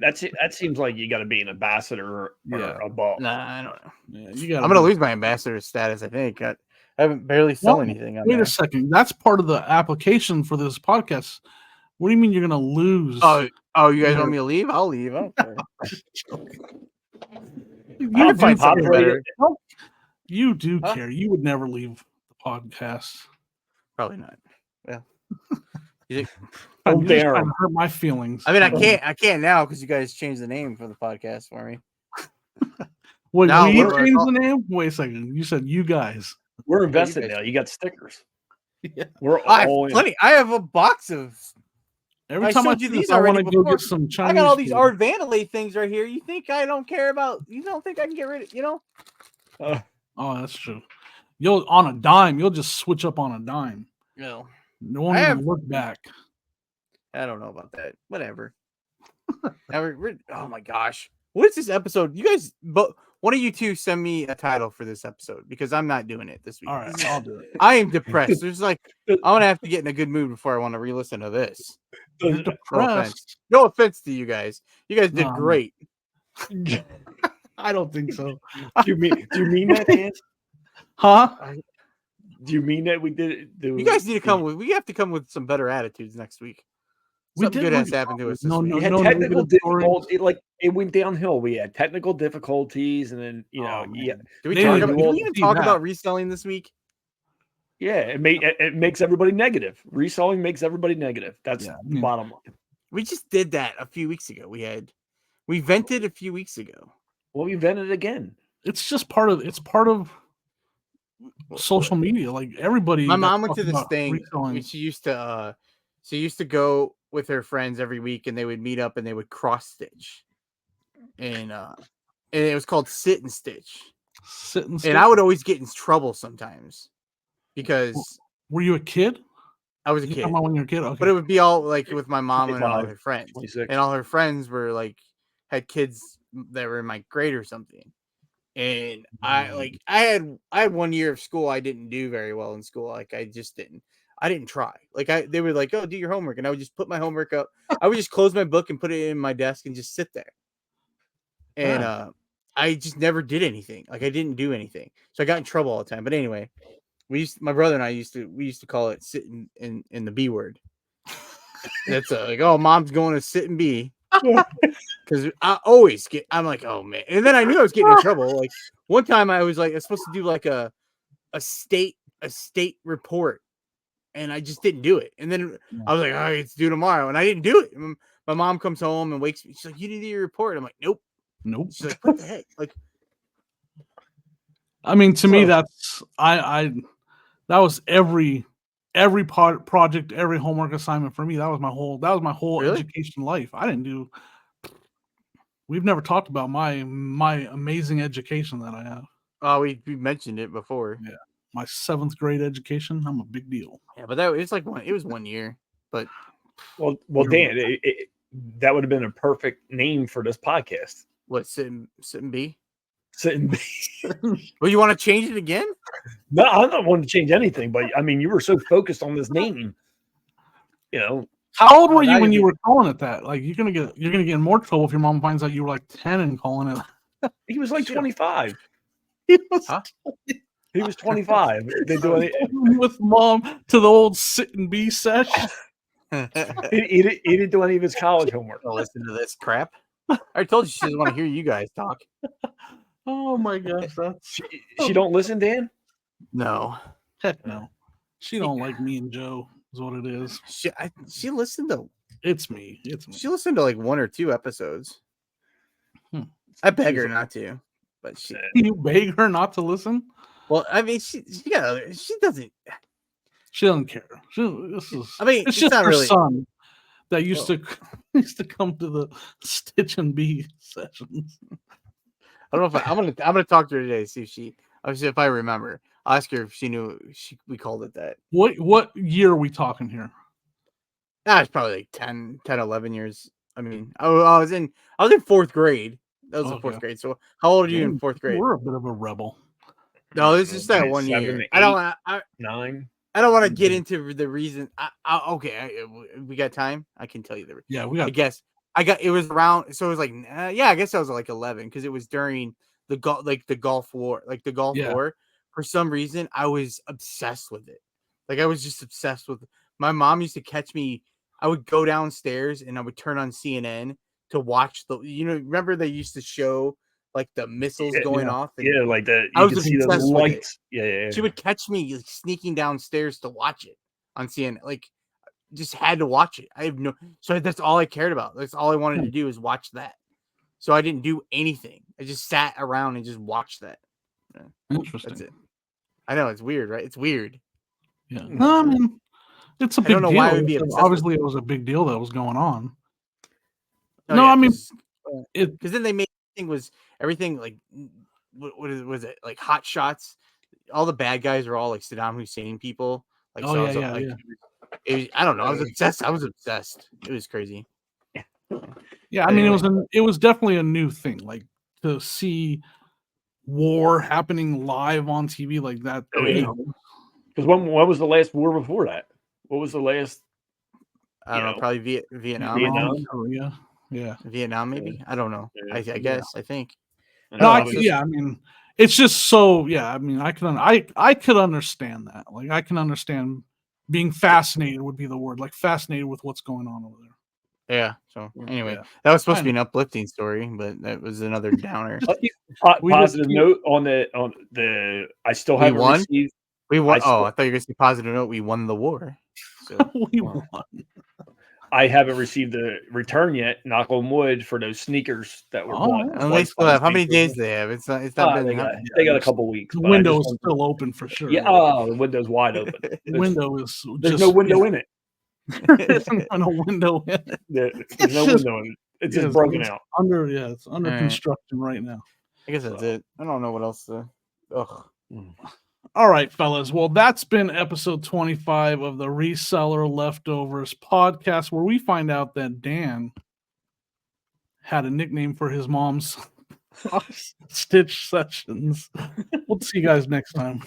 That seems like you got to be an ambassador or above. Nah, I don't know. Yeah, I'm gonna lose my ambassador status. I think I haven't barely sold anything. Wait a second. That's part of the application for this podcast. What do you mean you're gonna lose? Oh, you guys want me to leave? I'll leave. I don't care. You do care. You would never leave the podcast. Probably not. Yeah. You're just trying to hurt my feelings. I mean, I can't now because you guys changed the name for the podcast for me. Wait, we changed the name? Wait a second. You said you guys. We're invested now. You got stickers. Yeah. We're all in. Plenty. I have a box of. Every time I do these, I want to go get some Chinese. I got all these Art Vandalay things right here. You think I don't care about? You don't think I can get rid of? You know? Oh, that's true. You'll on a dime. You'll just switch up on a dime. No. No one even look back. I don't know about that. Whatever. Oh my gosh. What is this episode? You guys, one of you two send me a title for this episode because I'm not doing it this week. All right, I'll do it. I am depressed. There's like, I'm going to have to get in a good mood before I want to re-listen to this. No offense to you guys. You guys did great. I don't think so. Do you mean that, Dan? Huh? Do you mean that we did it? You guys need to come with. We have to come with some better attitudes next week. Something good has happened to us. We had technical difficulties. Like it went downhill. We had technical difficulties, and then Did we even talk about reselling this week? Yeah, it makes everybody negative. Reselling makes everybody negative. That's the bottom line. We just did that a few weeks ago. We vented a few weeks ago. Well, we vented again. It's just part of social media. Like everybody. My mom went to this thing. She used to go with her friends every week, and they would meet up and they would cross stitch, and it was called sit and stitch. And I would always get in trouble sometimes because. Were you a kid? I was a kid. When you were a kid, okay. But it would be all like with my mom and all her friends, 26. And all her friends were like had kids that were in my grade or something. And I had 1 year of school I didn't do very well in school. Like I didn't try. Like they were like, "Oh, do your homework," and I would just put my homework up. I would just close my book and put it in my desk and just sit there. And I just never did anything. Like I didn't do anything, so I got in trouble all the time. But anyway, my brother and I used to call it sitting in the B word. That's like, oh, mom's going to sit and B. Because I'm like, oh man. And then I knew I was getting in trouble. Like one time I was supposed to do like a state report, and I just didn't do it. And then I was like, all right, it's due tomorrow, and I didn't do it. And my mom comes home and wakes me. She's like, you didn't do your report. I'm like, nope. She's like, what the heck? Like, I mean, to me, that's that was every project, every homework assignment for me. That was my whole really? Education life. We've never talked about my amazing education that I have. Oh, we mentioned it before. Yeah, my 7th grade education. I'm a big deal. Yeah, but it was 1 year. But well, Dan, that would have been a perfect name for this podcast. What, sit and B? Sit and B. Well, you want to change it again? No, I don't want to change anything. But I mean, you were so focused on this name. You know. How old were you when you were calling it that? Like you're gonna get in more trouble if your mom finds out you were like 10 and calling it. He was like 25. He was 25. They do it with mom to the old sit and be sesh. He didn't do any of his college homework. Don't listen to this crap. I already told you she doesn't want to hear you guys talk. Oh my gosh, that's She don't listen, Dan? No. heck no. She don't like me and Joe, is what it is. She listened to It's me. It's me. she listened to like 1 or 2 episodes. I beg her not to, but she. You beg her not to listen? Well, I mean, she doesn't. She doesn't care. It's just not her really. son that used to come to the Stitch and Bee sessions. I don't know if I'm gonna talk to her today, see if I remember. I'll ask her if she knew we called it that. What year are we talking here? It's probably like 10, 11 years. I mean, I was in 4th grade. That was the 4th grade. So how old are you in 4th grade? We're a bit of a rebel. No, it's just that 1 year. 7, 8, I don't 9. I don't want to get into the reason. We got time. I can tell you the. Yeah, we got. I guess it was around. So it was like, I guess I was like 11 because it was during the Gulf War, War. For some reason, I was obsessed with it. Like I was just obsessed with. My mom used to catch me. I would go downstairs and I would turn on CNN to watch remember they used to show like the missiles going off. And, like that. I was obsessed with lights. Yeah. She would catch me sneaking downstairs to watch it on CNN. Like, just had to watch it. So that's all I cared about. That's all I wanted to do is watch that. So I didn't do anything. I just sat around and just watched that. Interesting. That's it. I know it's weird, right? It's weird. Yeah. No, I mean, it's a big deal. Why would be obviously, it was a big deal that was going on. I mean, because then they made everything like what was it like Hot Shots? All the bad guys are all like Saddam Hussein people. Like, I don't know. I was obsessed. It was crazy. Yeah, I mean, it was definitely a new thing. Like to see war happening live on TV like that. Because when was the last war before that? What was the last? I don't know. Probably Vietnam, Korea. Yeah, Vietnam, maybe. I don't know. I guess. I think. I mean, it's just so. Yeah, I mean, I could understand that. Like, I can understand being fascinated would be the word. Like, fascinated with what's going on over there. Yeah. So anyway, that was supposed to be an uplifting story, but that was another downer. Positive note on the. I still haven't received. We won. I thought you were going to say positive note. We won the war. So we won. I haven't received the return yet. Knock on wood for those sneakers that were bought. And they still have. How many days do they have? It's not been. They got a couple weeks. The window is still open for sure. Yeah. The window's wide open. There's no window in it. There isn't no window in it. There's no window in it. It's just broken out. It's under construction right now. I guess that's it. I don't know what else to. All right, fellas. Well, that's been episode 25 of the Reseller Leftovers podcast, where we find out that Dan had a nickname for his mom's Stitch sessions. We'll see you guys next time.